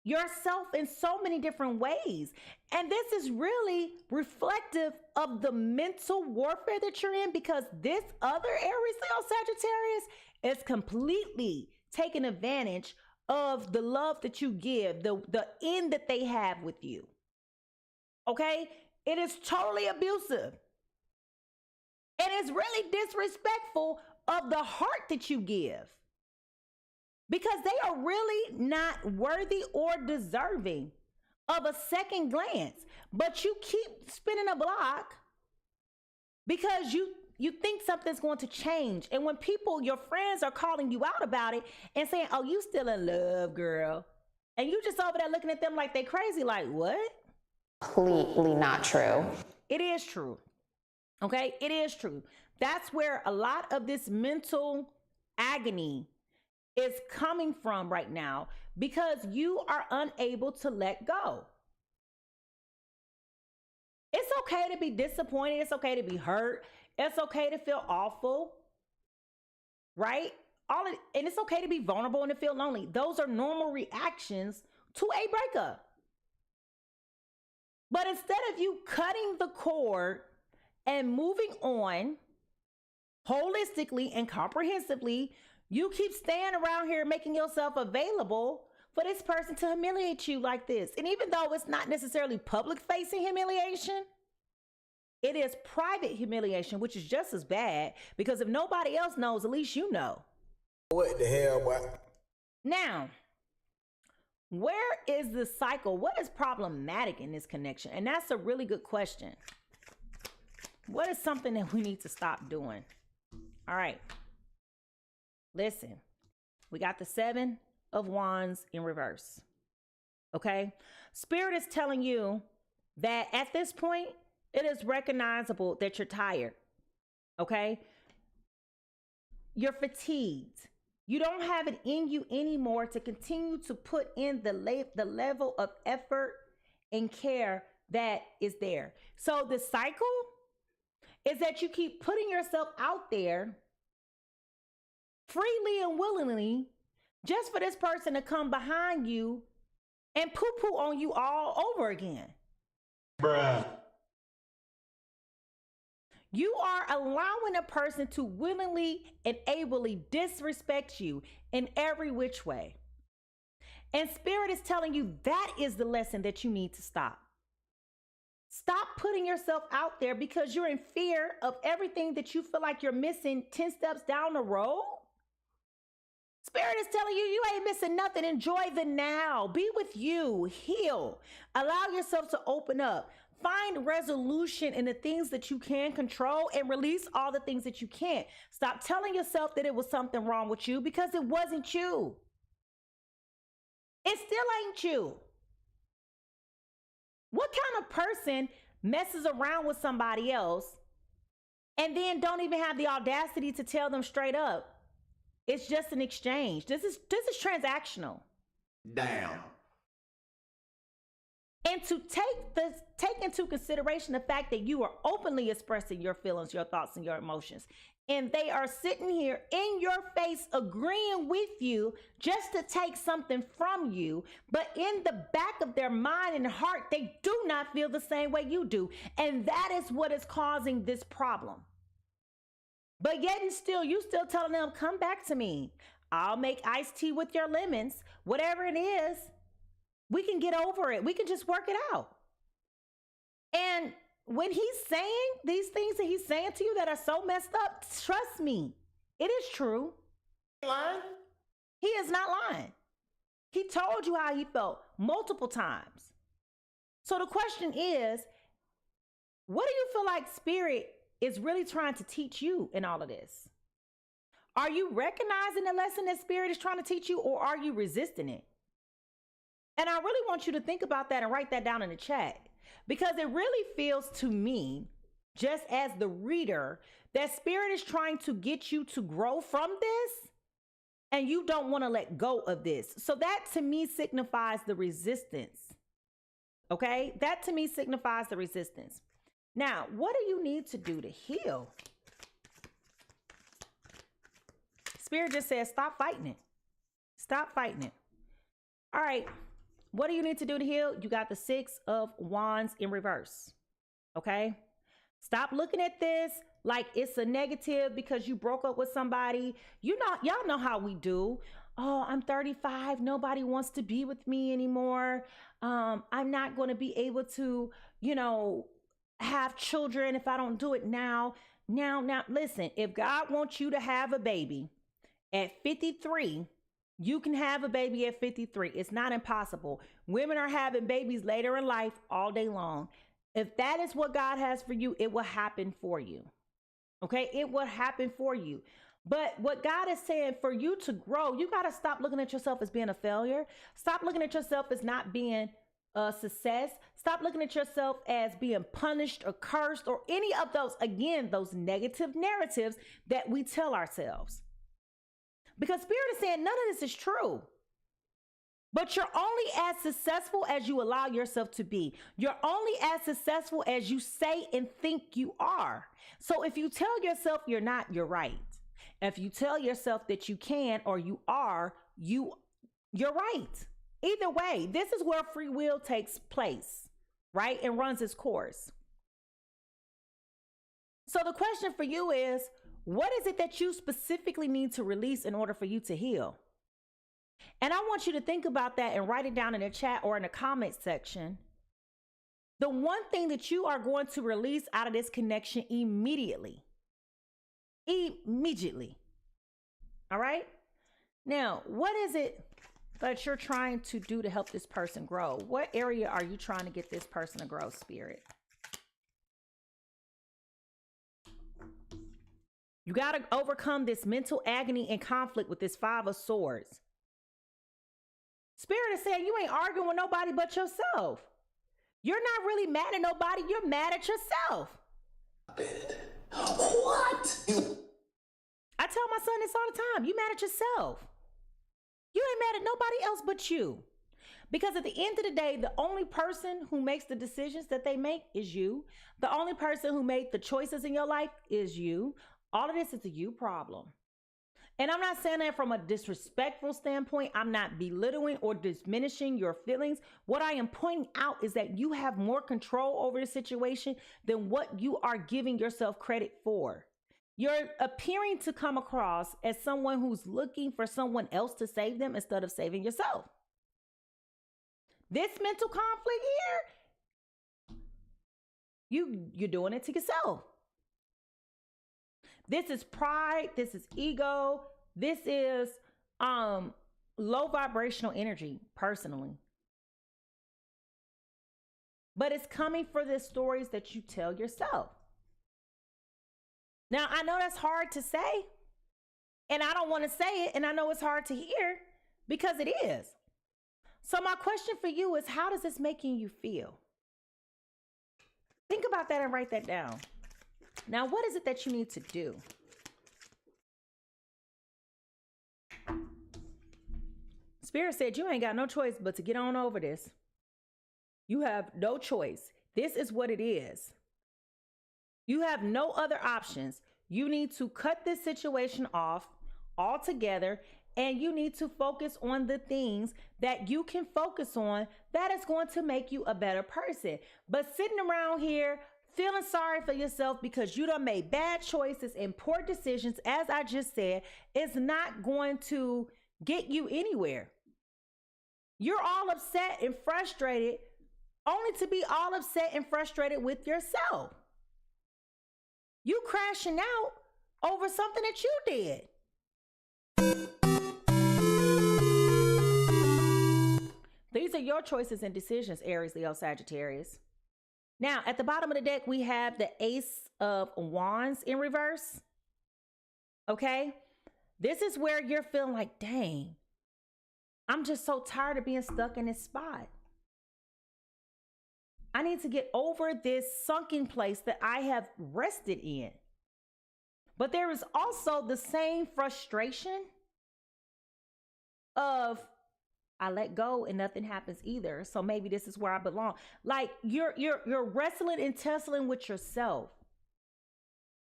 yourself in so many different ways. And this is really reflective of the mental warfare that you're in, because this other Aries, Leo, Sagittarius is completely taking advantage of the love that you give, the end that they have with you. Okay, it is totally abusive. And it's really disrespectful of the heart that you give, because they are really not worthy or deserving of a second glance. But you keep spinning a block because you think something's going to change. And when people, your friends, are calling you out about it and saying, oh, you still in love, girl, and you just over there looking at them like they crazy, like, what? Completely not true. It is true. Okay, it is true. That's where a lot of this mental agony is coming from right now, because you are unable to let go. It's okay to be disappointed. It's okay to be hurt. It's okay to feel awful, right? And it's okay to be vulnerable and to feel lonely. Those are normal reactions to a breakup. But instead of you cutting the cord and moving on holistically and comprehensively, you keep staying around here making yourself available for this person to humiliate you like this. And even though it's not necessarily public facing humiliation, it is private humiliation, which is just as bad, because if nobody else knows, at least you know. What the hell, boy? Now, where is the cycle? What is problematic in this connection? And that's a really good question. What is something that we need to stop doing? All right. Listen, we got the 7 of Wands in reverse. Okay. Spirit is telling you that at this point, it is recognizable that you're tired. Okay. You're fatigued. You don't have it in you anymore to continue to put in the level of effort and care that is there. So the cycle is that you keep putting yourself out there freely and willingly just for this person to come behind you and poo-poo on you all over again. Bruh. You are allowing a person to willingly and ably disrespect you in every which way. And Spirit is telling you that is the lesson that you need to stop. Stop putting yourself out there because you're in fear of everything that you feel like you're missing 10 steps down the road. Spirit is telling you, you ain't missing nothing. Enjoy the now. Be with you. Heal. Allow yourself to open up. Find resolution in the things that you can control and release all the things that you can't. Stop telling yourself that it was something wrong with you, because it wasn't you. It still ain't you. What kind of person messes around with somebody else and then don't even have the audacity to tell them straight up, it's just an exchange? This is transactional. Damn. And to take into consideration the fact that you are openly expressing your feelings, your thoughts, and your emotions, and they are sitting here in your face agreeing with you just to take something from you, but in the back of their mind and heart, they do not feel the same way you do. And that is what is causing this problem. But yet and still, you still telling them, come back to me. I'll make iced tea with your lemons, whatever it is. We can get over it. We can just work it out. And when he's saying these things that he's saying to you that are so messed up, trust me, it is true. Lying? He is not lying. He told you how he felt multiple times. So the question is, what do you feel like Spirit is really trying to teach you in all of this? Are you recognizing the lesson that Spirit is trying to teach you, or are you resisting it? And I really want you to think about that and write that down in the chat, because it really feels to me, just as the reader, that Spirit is trying to get you to grow from this and you don't want to let go of this. So that to me signifies the resistance. Okay, that to me signifies the resistance. Now, what do you need to do to heal? Spirit just says, stop fighting it. Stop fighting it. All right, what do you need to do to heal? You got the 6 of Wands in reverse. Okay, stop looking at this like it's a negative because you broke up with somebody. You know, y'all know how we do. Oh, I'm 35. Nobody wants to be with me anymore. I'm not going to be able to, you know, have children if I don't do it now. Now, listen, if God wants you to have a baby at 53, you can have a baby at 53. It's not impossible. Women are having babies later in life all day long. If that is what God has for you, it will happen for you. Okay, it will happen for you. But what God is saying, for you to grow, you got to stop looking at yourself as being a failure. Stop looking at yourself as not being a success. Stop looking at yourself as being punished or cursed or any of those, again, those negative narratives that we tell ourselves. Because Spirit is saying none of this is true. But you're only as successful as you allow yourself to be. You're only as successful as you say and think you are. So if you tell yourself you're not, you're right. If you tell yourself that you can or you are, you're right. Either way, this is where free will takes place, right? And runs its course. So the question for you is, what is it that you specifically need to release in order for you to heal? And I want you to think about that and write it down in the chat or in the comment section. The one thing that you are going to release out of this connection immediately. Immediately. All right? Now, what is it that you're trying to do to help this person grow? What area are you trying to get this person to grow, Spirit? You got to overcome this mental agony and conflict with this 5 of Swords. Spirit is saying you ain't arguing with nobody but yourself. You're not really mad at nobody. You're mad at yourself. What? I tell my son this all the time. You mad at yourself. You ain't mad at nobody else but you. Because at the end of the day, the only person who makes the decisions that they make is you. The only person who made the choices in your life is you. All of this is a you problem. And I'm not saying that from a disrespectful standpoint. I'm not belittling or diminishing your feelings. What I am pointing out is that you have more control over the situation than what you are giving yourself credit for. You're appearing to come across as someone who's looking for someone else to save them instead of saving yourself. This mental conflict here, you're doing it to yourself. This is pride. This is ego. This is low vibrational energy, personally. But it's coming for the stories that you tell yourself. Now, I know that's hard to say, and I don't want to say it, and I know it's hard to hear because it is. So my question for you is, how does this making you feel? Think about that and write that down. Now, what is it that you need to do? Spirit said you ain't got no choice but to get on over this. You have no choice. This is what it is. You have no other options. You need to cut this situation off altogether, and you need to focus on the things that you can focus on that is going to make you a better person. But sitting around here feeling sorry for yourself because you done made bad choices and poor decisions, as I just said, is not going to get you anywhere. You're all upset and frustrated, only to be all upset and frustrated with yourself. You crashing out over something that you did. These are your choices and decisions, Aries, Leo, Sagittarius. Now, at the bottom of the deck, we have the Ace of Wands in reverse. Okay? This is where you're feeling like, dang, I'm just so tired of being stuck in this spot. I need to get over this sunken place that I have rested in. But there is also the same frustration of I let go and nothing happens either. So maybe this is where I belong. Like you're wrestling and tussling with yourself.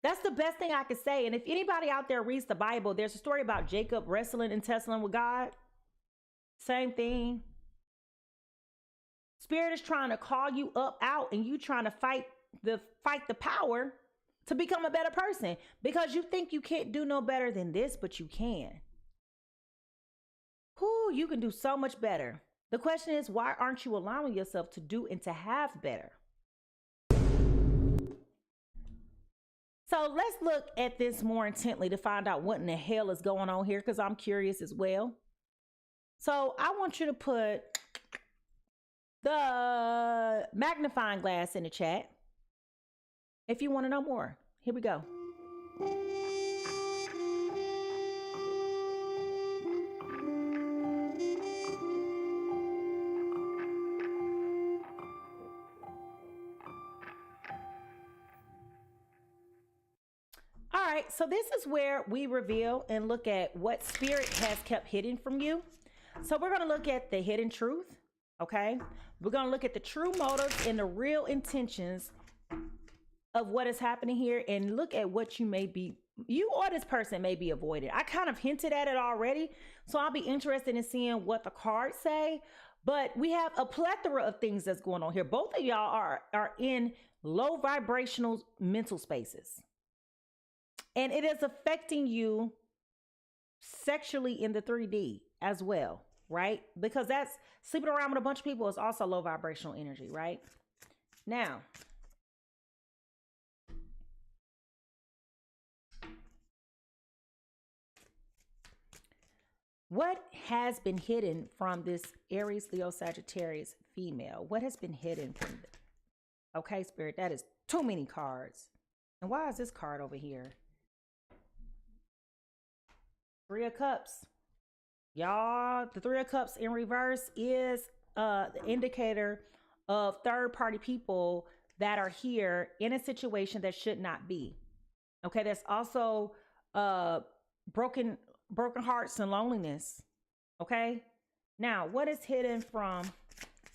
That's the best thing I could say. And if anybody out there reads the Bible, there's a story about Jacob wrestling and tussling with God. Same thing. Spirit is trying to call you up out, and you trying to fight the power to become a better person, because you think you can't do no better than this, but you can. Whoo, you can do so much better. The question is, why aren't you allowing yourself to do and to have better? So let's look at this more intently to find out what in the hell is going on here, because I'm curious as well. So I want you to put the magnifying glass in the chat if you want to know more. Here we go. All right, so this is where we reveal and look at what spirit has kept hidden from you. So we're going to look at the hidden truth, okay? We're going to look at the true motives and the real intentions of what is happening here, and look at what you or this person may be avoiding. I kind of hinted at it already, so I'll be interested in seeing what the cards say. But we have a plethora of things that's going on here. Both of y'all are in low vibrational mental spaces. And it is affecting you sexually in the 3D as well, right? Because that's sleeping around with a bunch of people is also low vibrational energy, right? Now, what has been hidden from this Aries, Leo, Sagittarius female? What has been hidden from them? Okay, Spirit, that is too many cards. And why is this card over here? 3 of Cups. Y'all, the 3 of Cups in reverse is the indicator of third-party people that are here in a situation that should not be. Okay, that's also broken hearts and loneliness. Okay, now what is hidden from?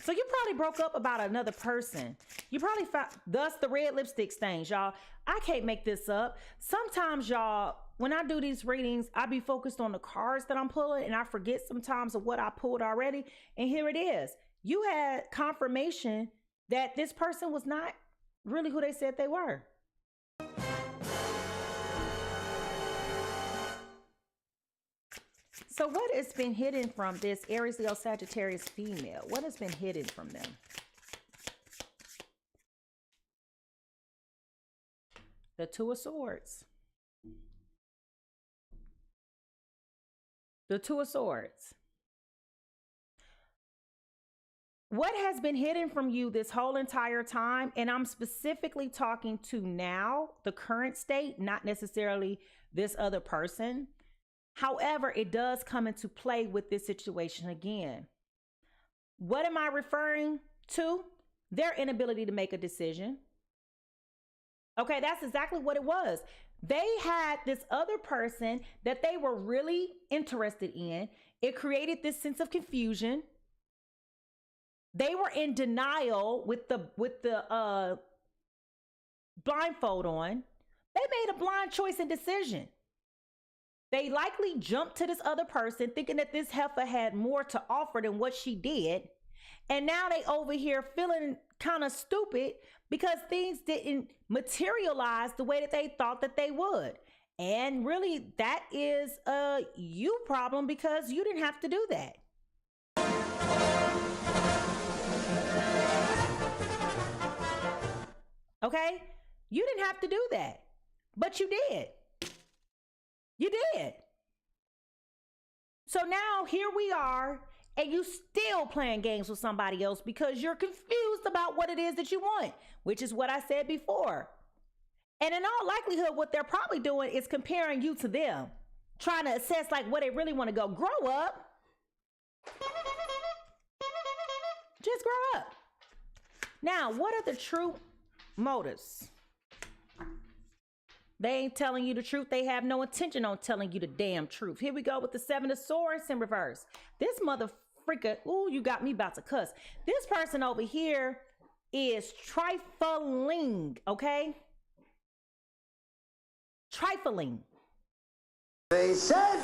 So you probably broke up about another person. You probably found, thus the red lipstick stains, y'all. I can't make this up. Sometimes, y'all, when I do these readings, I be focused on the cards that I'm pulling, and I forget sometimes of what I pulled already. And here it is. You had confirmation that this person was not really who they said they were. So what has been hidden from this Aries, Leo, Sagittarius female? What has been hidden from them? The 2 of Swords. The 2 of Swords. What has been hidden from you this whole entire time, and I'm specifically talking to now, the current state, not necessarily this other person. However, it does come into play with this situation again. What am I referring to? Their inability to make a decision. Okay, that's exactly what it was. They had this other person that they were really interested in. It created this sense of confusion. They were in denial with the blindfold on. They made a blind choice and decision. They likely jumped to this other person thinking that this heifer had more to offer than what she did. And now they over here feeling kind of stupid because things didn't materialize the way that they thought that they would. And really, that is a you problem, because you didn't have to do that. Okay? You didn't have to do that, but you did. You did. So now here we are, and you still playing games with somebody else because you're confused about what it is that you want, which is what I said before. And in all likelihood, what they're probably doing is comparing you to them, trying to assess like where they really want to go. Grow up. Just grow up. Now, what are the true motives? They ain't telling you the truth. They have no intention on telling you the damn truth. Here we go with the Seven of Swords in reverse. This mother freaker, ooh, you got me about to cuss. This person over here is trifling, okay? Trifling. They said.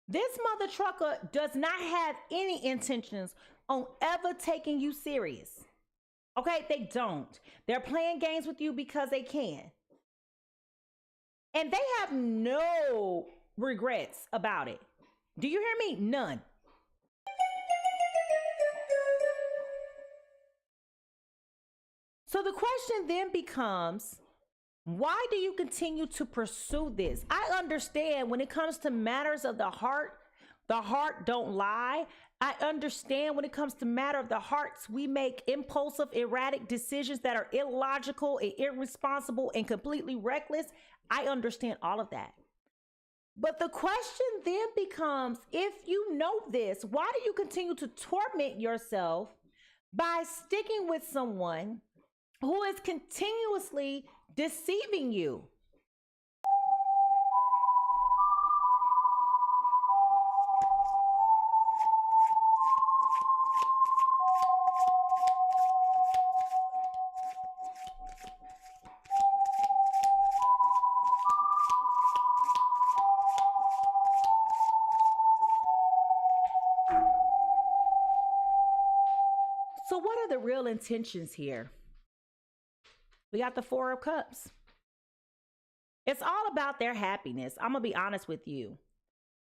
This mother trucker does not have any intentions on ever taking you serious. Okay, they don't. They're playing games with you because they can. And they have no regrets about it. Do you hear me? None. So the question then becomes, why do you continue to pursue this? I understand when it comes to matters of the heart don't lie. I understand when it comes to matter of the hearts, we make impulsive, erratic decisions that are illogical and irresponsible and completely reckless. I understand all of that. But the question then becomes, if you know this, why do you continue to torment yourself by sticking with someone who is continuously deceiving you? So what are the real intentions here? We got the Four of Cups. It's all about their happiness. I'm going to be honest with you.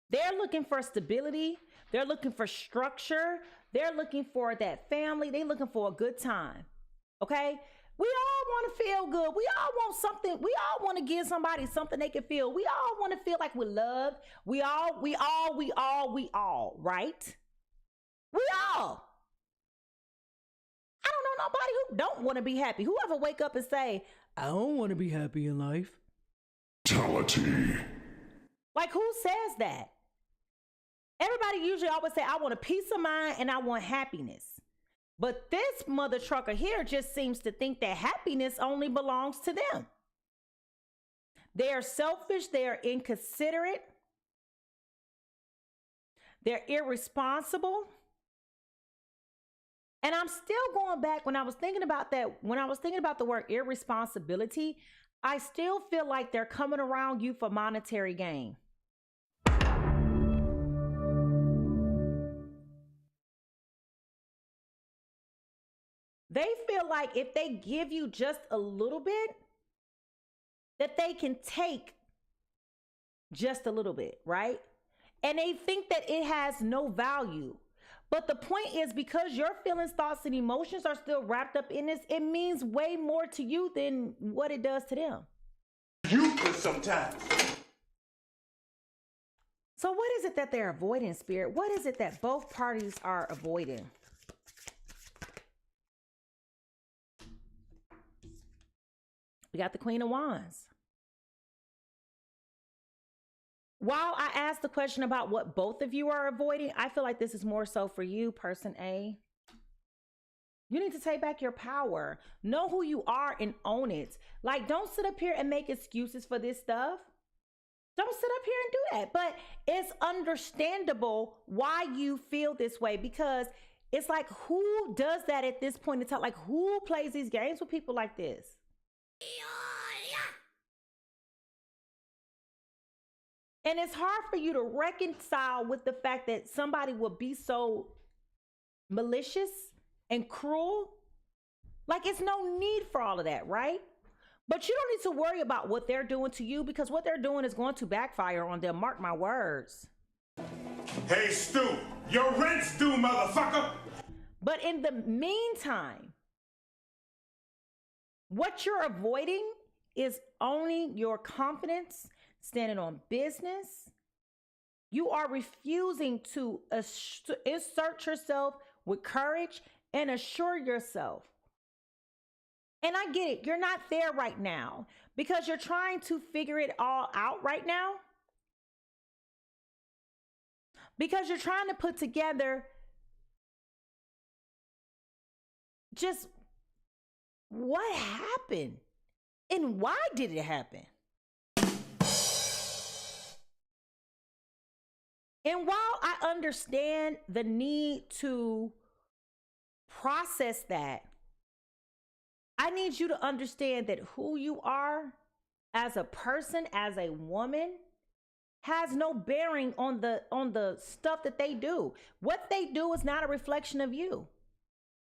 They're looking for stability. They're looking for structure. They're looking for that family. They're looking for a good time. Okay? We all want to feel good. We all want something. We all want to give somebody something they can feel. We all want to feel like we're loved. We all, right? We all. I don't know nobody who don't want to be happy. Whoever wake up and say, I don't want to be happy in life. Volatility. Like, who says that? Everybody usually always say, I want a peace of mind and I want happiness. But this mother trucker here just seems to think that happiness only belongs to them. They are selfish. They are inconsiderate. They're irresponsible. And I'm still going back when I was thinking about that, when I was thinking about the word irresponsibility, I still feel like they're coming around you for monetary gain. They feel like if they give you just a little bit, that they can take just a little bit, right? And they think that it has no value. But the point is, because your feelings, thoughts, and emotions are still wrapped up in this, it means way more to you than what it does to them. Useless sometimes. So what is it that they're avoiding, Spirit? What is it that both parties are avoiding? We got the Queen of Wands. While I asked the question about what both of you are avoiding, I feel like this is more so for you, person A. You need to take back your power. Know who you are and own it. Like, don't sit up here and make excuses for this stuff. Don't sit up here and do that. But it's understandable why you feel this way, because it's like, who does that at this point in time? Like, who plays these games with people like this? And it's hard for you to reconcile with the fact that somebody would be so malicious and cruel. Like, it's no need for all of that, right? But you don't need to worry about what they're doing to you, because what they're doing is going to backfire on them. Mark my words. Hey, Stu, your rent's due, motherfucker. But in the meantime, what you're avoiding is owning your confidence, standing on business. You are refusing to insert yourself with courage and assure yourself. And I get it. You're not there right now because you're trying to figure it all out right now. Because you're trying to put together just what happened. And why did it happen? And while I understand the need to process that, I need you to understand that who you are as a person, as a woman, has no bearing on the stuff that they do. What they do is not a reflection of you.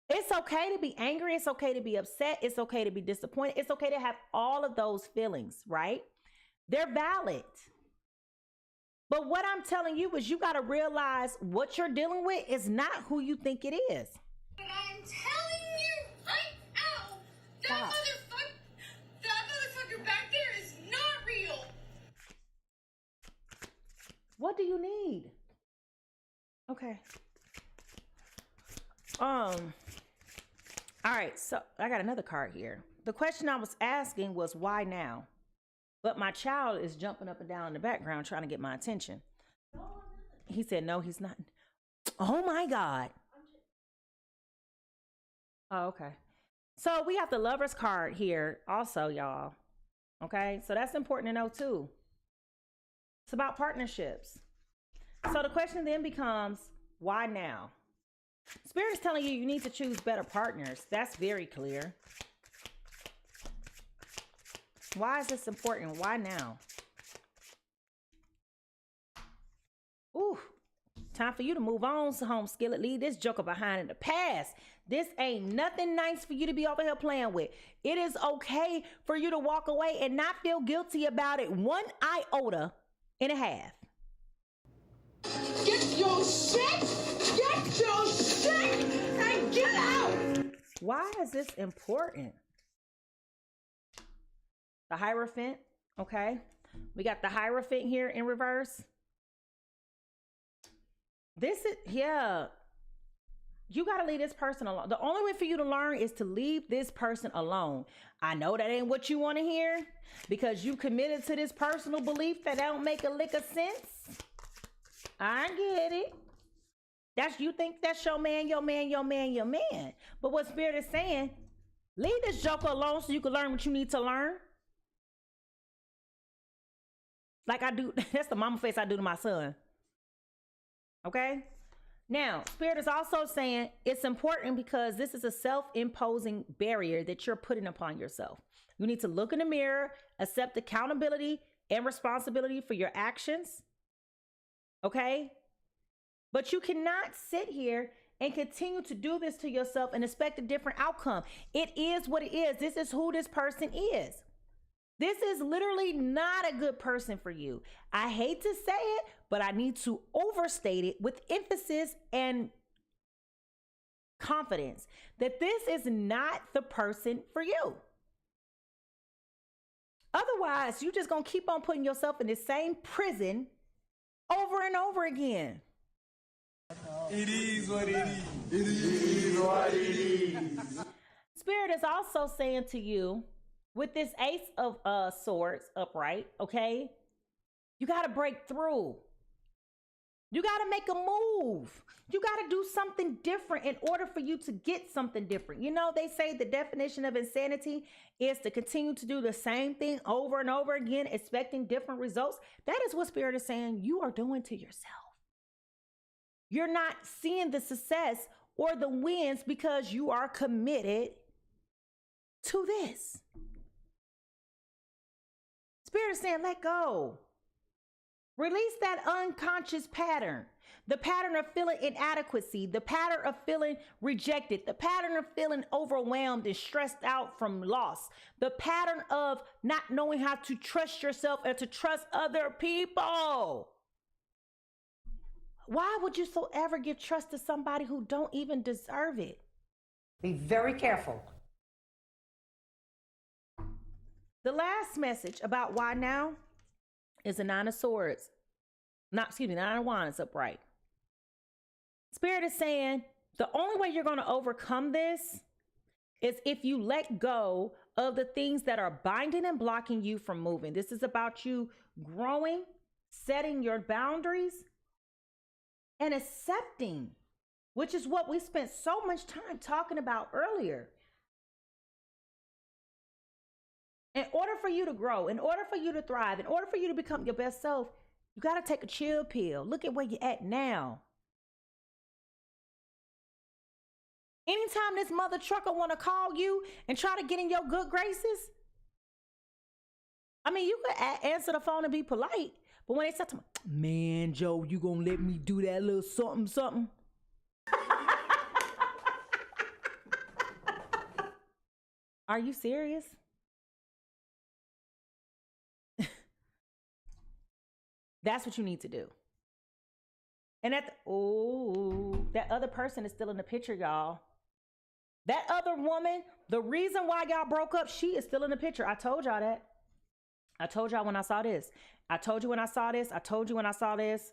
It's okay to be angry. It's okay to be upset. It's okay to be disappointed. It's okay to have all of those feelings, right? They're valid. But what I'm telling you is you got to realize what you're dealing with is not who you think it is. But I'm telling you right now, that motherfucker back there is not real. What do you need? Okay. All right, so I got another card here. The question I was asking was why now? But my child is jumping up and down in the background trying to get my attention. He said, no, he's not. Oh my God. Oh, okay. So we have the Lover's card here also, y'all. Okay, so that's important to know too. It's about partnerships. So the question then becomes, why now? Spirit is telling you you need to choose better partners. That's very clear. Why is this important? Why now? Ooh, time for you to move on, home skillet. Leave this joker behind in the past. This ain't nothing nice for you to be over here playing with. It is okay for you to walk away and not feel guilty about it 1 iota and a half. Get your shit! Get your shit! And get out! Why is this important? The Hierophant, okay? We got the Hierophant here in reverse. This is, yeah. You got to leave this person alone. The only way for you to learn is to leave this person alone. I know that ain't what you want to hear because you committed to this personal belief that don't make a lick of sense. I get it. That's, you think that's your man, your man, your man, your man. But what Spirit is saying, leave this joker alone so you can learn what you need to learn. Like I do, that's the mama face I do to my son. Okay? Now, Spirit is also saying it's important because this is a self-imposing barrier that you're putting upon yourself. You need to look in the mirror, accept accountability and responsibility for your actions. Okay? But you cannot sit here and continue to do this to yourself and expect a different outcome. It is what it is. This is who this person is. This is literally not a good person for you. I hate to say it, but I need to overstate it with emphasis and confidence that this is not the person for you. Otherwise, you're just going to keep on putting yourself in the same prison over and over again. It is what it is. It is what it is. Spirit is also saying to you, with this Ace of Swords upright, okay? You got to break through. You got to make a move. You got to do something different in order for you to get something different. You know, they say the definition of insanity is to continue to do the same thing over and over again, expecting different results. That is what Spirit is saying you are doing to yourself. You're not seeing the success or the wins because you are committed to this. Spirit is saying, let go. Release that unconscious pattern. The pattern of feeling inadequacy, the pattern of feeling rejected, the pattern of feeling overwhelmed and stressed out from loss, the pattern of not knowing how to trust yourself and to trust other people. Why would you so ever give trust to somebody who don't even deserve it? Be very careful. The last message about why now is the Nine of Swords. Nine of Wands upright. Spirit is saying the only way you're going to overcome this is if you let go of the things that are binding and blocking you from moving. This is about you growing, setting your boundaries, and accepting, which is what we spent so much time talking about earlier. In order for you to grow, in order for you to thrive, in order for you to become your best self, you got to take a chill pill. Look at where you're at now. Anytime this mother trucker want to call you and try to get in your good graces, I mean, you could answer the phone and be polite, but when they say to me, man, Joe, you gonna let me do that little something, something? Are you serious? That's what you need to do. And that other person is still in the picture, y'all. That other woman, the reason why y'all broke up, she is still in the picture. I told y'all that. I told y'all when I saw this. I told you when I saw this. I told you when I saw this.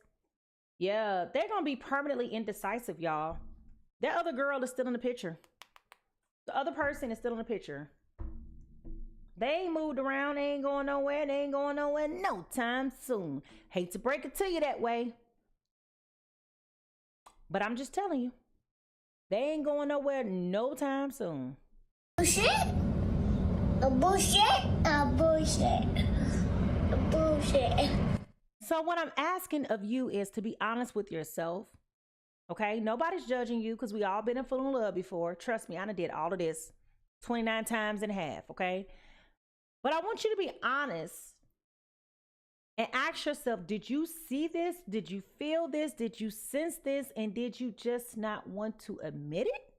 Yeah, they're going to be permanently indecisive, y'all. That other girl is still in the picture. The other person is still in the picture. They ain't moved around. They ain't going nowhere. They ain't going nowhere no time soon. Hate to break it to you that way, but I'm just telling you, they ain't going nowhere no time soon. Bullshit? A bullshit? A bullshit. A bullshit. So what I'm asking of you is to be honest with yourself. Okay? Nobody's judging you because we all been in full of love before. Trust me, I done did all of this 29 times and a half. Okay? But I want you to be honest and ask yourself, did you see this? Did you feel this? Did you sense this? And did you just not want to admit it?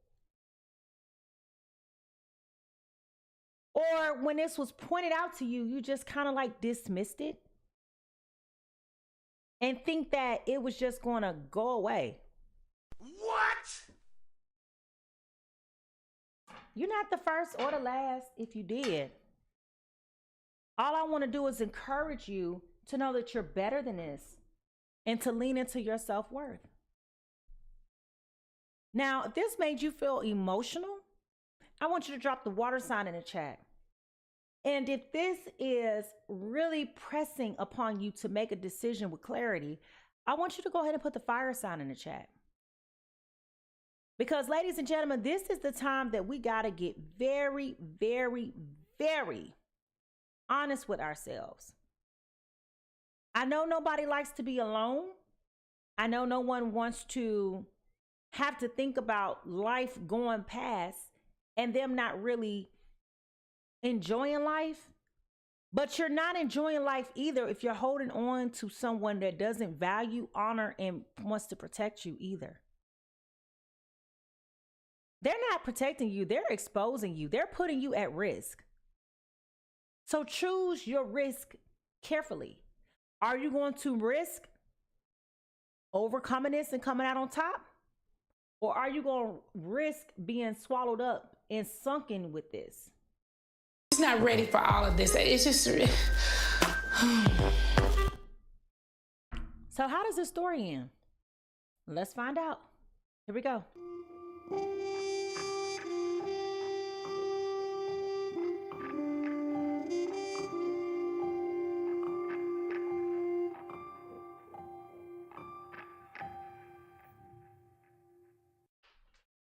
Or when this was pointed out to you, you just kind of like dismissed it and think that it was just going to go away. What? You're not the first or the last if you did. All I want to do is encourage you to know that you're better than this and to lean into your self-worth. Now, if this made you feel emotional, I want you to drop the water sign in the chat. And if this is really pressing upon you to make a decision with clarity, I want you to go ahead and put the fire sign in the chat. Because, ladies and gentlemen, this is the time that we got to get very, very, very honest with ourselves. I know nobody likes to be alone. I know no one wants to have to think about life going past and them not really enjoying life. But you're not enjoying life either if you're holding on to someone that doesn't value, honor, and wants to protect you either. They're not protecting you. They're exposing you. They're putting you at risk. So choose your risk carefully. Are you going to risk overcoming this and coming out on top? Or are you going to risk being swallowed up and sunken with this? He's not ready for all of this. It's just... So how does this story end? Let's find out. Here we go.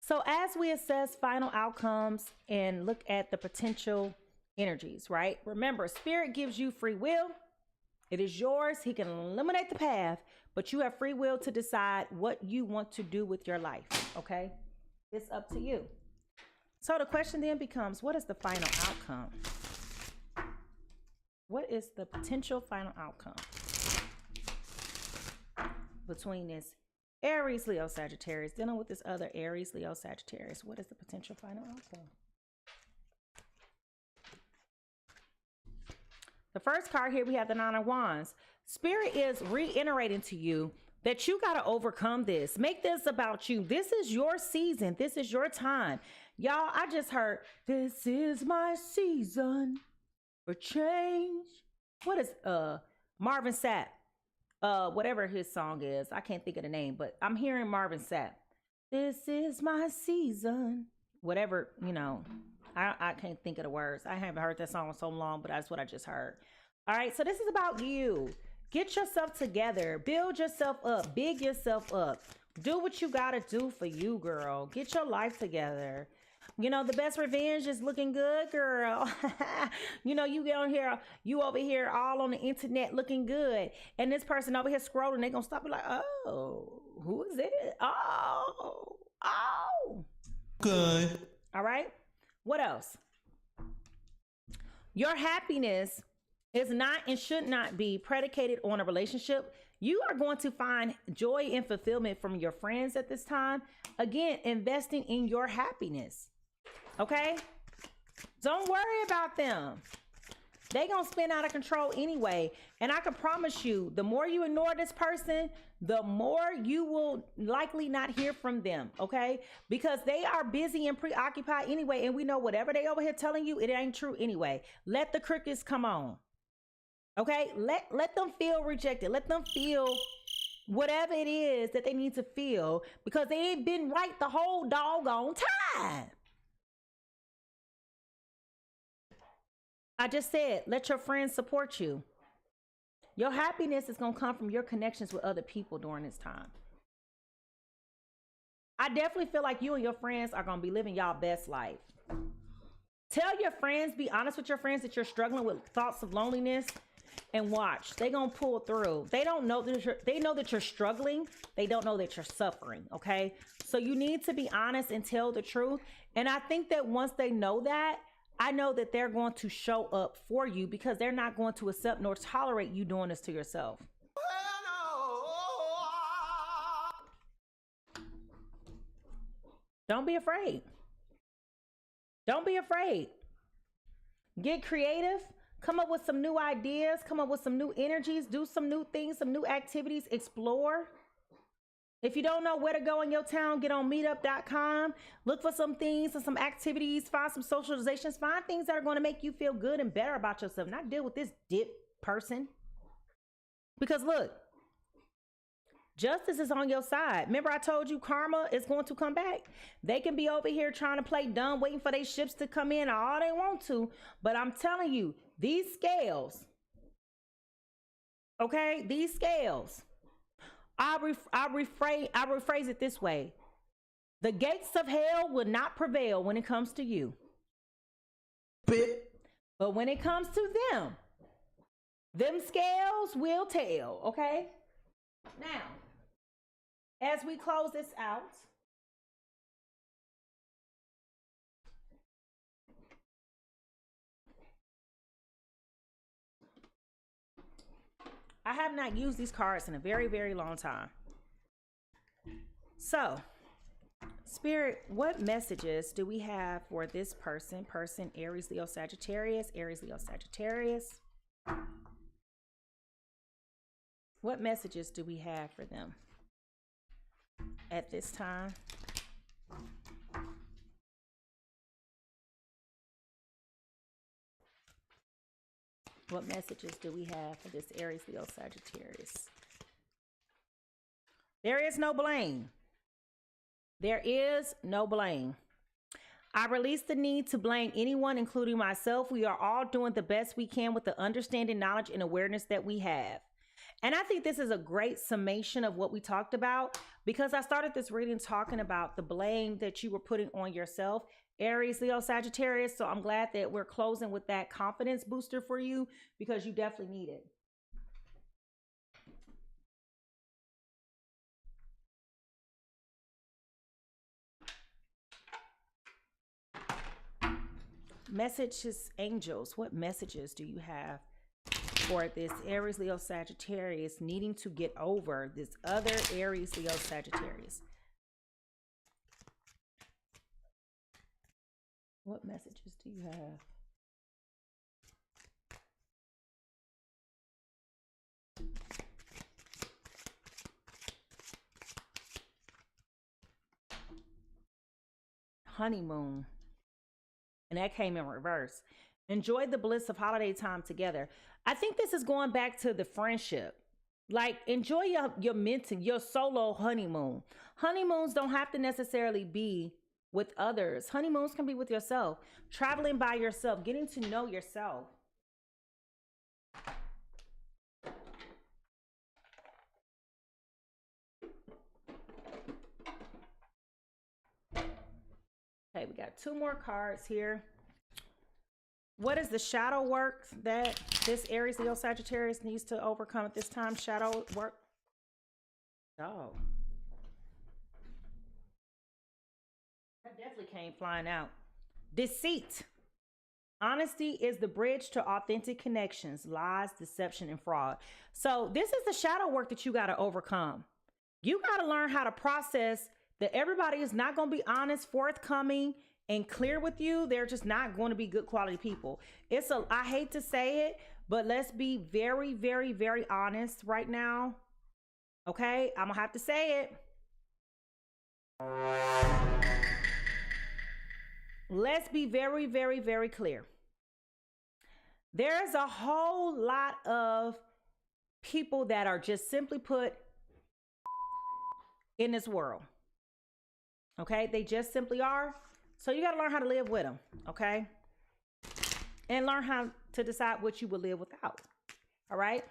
So as we assess final outcomes and look at the potential energies, right? Remember, Spirit gives you free will. It is yours. He can eliminate the path, but you have free will to decide what you want to do with your life, okay? It's up to you. So the question then becomes, what is the final outcome? What is the potential final outcome between this Aries, Leo, Sagittarius, dealing with this other Aries, Leo, Sagittarius? What is the potential final outcome? The first card here, we have the Nine of Wands. Spirit is reiterating to you that you got to overcome this. Make this about you. This is your season. This is your time. Y'all, I just heard, this is my season for change. What is Marvin Sapp? Whatever his song is, I can't think of the name, but I'm hearing Marvin Sapp. This is my season. Whatever, you know, I can't think of the words. I haven't heard that song in so long, but that's what I just heard. All right, so this is about you. Get yourself together. Build yourself up. Big yourself up. Do what you got to do for you, girl. Get your life together. You know, the best revenge is looking good, girl. You know, you over here all on the internet looking good. And this person over here scrolling, they gonna stop and like, oh, who is it? Oh. Good. All right. What else? Your happiness is not and should not be predicated on a relationship. You are going to find joy and fulfillment from your friends at this time. Again, investing in your happiness. Okay? Don't worry about them. They gonna spin out of control anyway. And I can promise you, the more you ignore this person, the more you will likely not hear from them, okay? Because they are busy and preoccupied anyway, and we know whatever they over here telling you, it ain't true anyway. Let the crickets come on. Okay? Let them feel rejected. Let them feel whatever it is that they need to feel, because they ain't been right the whole doggone time. I just said, let your friends support you. Your happiness is going to come from your connections with other people during this time. I definitely feel like you and your friends are going to be living y'all best life. Tell your friends, be honest with your friends that you're struggling with thoughts of loneliness, and watch. They're going to pull through. They don't know that they know that you're struggling. They don't know that you're suffering, okay? So you need to be honest and tell the truth. And I think that once they know that, I know that they're going to show up for you, because they're not going to accept nor tolerate you doing this to yourself. Don't be afraid. Don't be afraid. Get creative. Come up with some new ideas. Come up with some new energies. Do some new things, some new activities. Explore. If you don't know where to go in your town, get on meetup.com. Look for some things and some activities. Find some socializations. Find things that are going to make you feel good and better about yourself. Not deal with this dip person. Because look, justice is on your side. Remember I told you karma is going to come back. They can be over here trying to play dumb, waiting for their ships to come in all they want to. But I'm telling you, these scales, okay, these scales, I rephrase it this way. The gates of hell will not prevail when it comes to you. But when it comes to them scales will tell, okay? Now, as we close this out, I have not used these cards in a very, very long time. So, Spirit, what messages do we have for this person? Aries, Leo, Sagittarius. Aries, Leo, Sagittarius. What messages do we have for them at this time? What messages do we have for this Aries, Leo, Sagittarius? There is no blame. There is no blame. I release the need to blame anyone, including myself. We are all doing the best we can with the understanding, knowledge, and awareness that we have. And I think this is a great summation of what we talked about, because I started this reading talking about the blame that you were putting on yourself. Aries, Leo, Sagittarius. So I'm glad that we're closing with that confidence booster for you, because you definitely need it. Messages, angels. What messages do you have for this Aries, Leo, Sagittarius needing to get over this other Aries, Leo, Sagittarius? What messages do you have? Honeymoon. And that came in reverse. Enjoy the bliss of holiday time together. I think this is going back to the friendship. Like, enjoy your mental, your solo honeymoon. Honeymoons don't have to necessarily be with others. Honeymoons can be with yourself. Traveling by yourself, getting to know yourself. Okay, we got 2 more cards here. What is the shadow work that this Aries, Leo, Sagittarius needs to overcome at this time? Shadow work. Oh. That definitely came flying out. Deceit. Honesty is the bridge to authentic connections, lies, deception, and fraud. So this is the shadow work that you got to overcome. You got to learn how to process that everybody is not going to be honest, forthcoming, and clear with you. They're just not going to be good quality people. I hate to say it, but let's be very, very, very honest right now. Okay, I'm gonna have to say it. Let's be very, very, very clear. There's a whole lot of people that are just simply put in this world. Okay, they just simply are. So you got to learn how to live with them. Okay, and learn how to decide what you will live without. All right,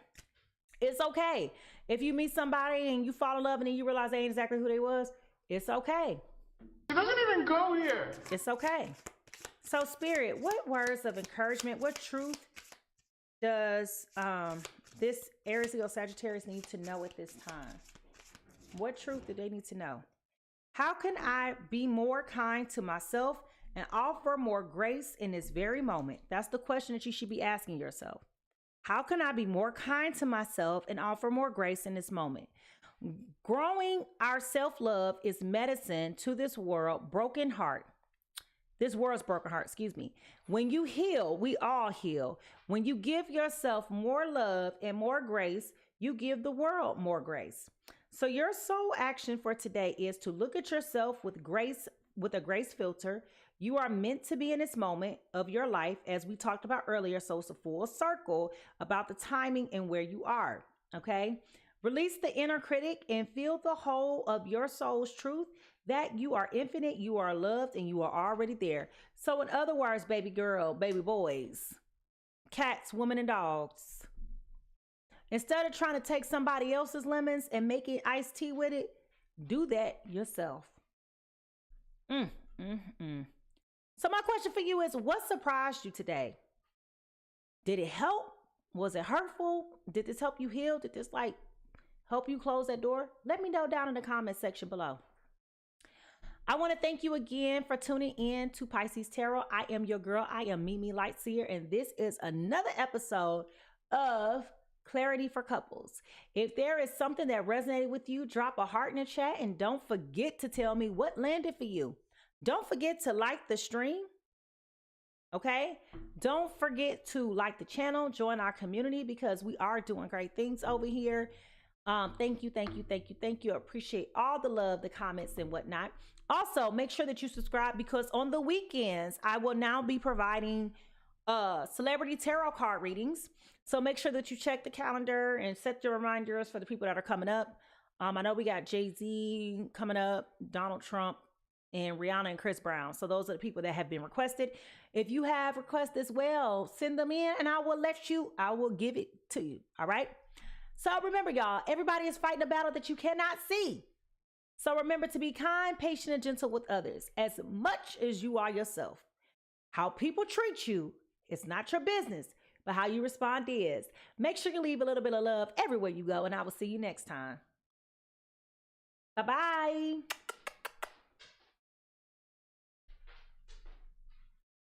it's okay if you meet somebody and you fall in love and then you realize they ain't exactly who they was. It's okay. It doesn't even go here. It's okay. So Spirit, what words of encouragement, what truth does this Aries, Leo, Sagittarius need to know at this time? What truth do they need to know? How can I be more kind to myself and offer more grace in this very moment? That's the question that you should be asking yourself. How can I be more kind to myself and offer more grace in this moment? Growing our self-love is medicine to this world broken heart. This world's broken heart, excuse me. When you heal, we all heal. When you give yourself more love and more grace, you give the world more grace. So your sole action for today is to look at yourself with grace, with a grace filter. You are meant to be in this moment of your life, as we talked about earlier. So it's a full circle about the timing and where you are. Okay. Release the inner critic and feel the whole of your soul's truth that you are infinite, you are loved, and you are already there. So in other words, baby girl, baby boys, cats, women, and dogs, instead of trying to take somebody else's lemons and make it iced tea with it, do that yourself. So my question for you is, what surprised you today? Did it help? Was it hurtful? Did this help you heal? Did this help you close that door? Let me know down in the comment section below. I want to thank you again for tuning in to PiSeas Tarot. I am your girl. I am Mimi Lightseer, and this is another episode of Clarity for Couples. If there is something that resonated with you, drop a heart in the chat, and don't forget to tell me what landed for you. Don't forget to like the stream. Okay? Don't forget to like the channel, join our community, because we are doing great things over here. Thank you. I appreciate all the love, the comments, and whatnot. Also, make sure that you subscribe, because on the weekends, I will now be providing celebrity tarot card readings. So make sure that you check the calendar and set your reminders for the people that are coming up. I know we got Jay-Z coming up, Donald Trump, and Rihanna and Chris Brown. So those are the people that have been requested. If you have requests as well, send them in and I will give it to you. All right. So remember, y'all, everybody is fighting a battle that you cannot see. So remember to be kind, patient, and gentle with others as much as you are yourself. How people treat you, it's not your business, but how you respond is. Make sure you leave a little bit of love everywhere you go, and I will see you next time. Bye-bye.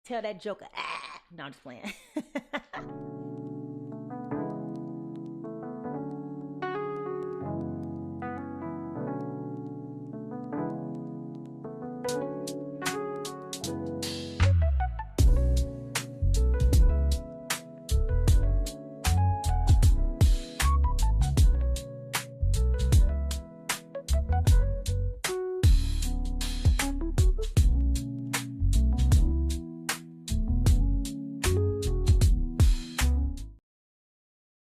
Tell that joker, no, I'm just playing.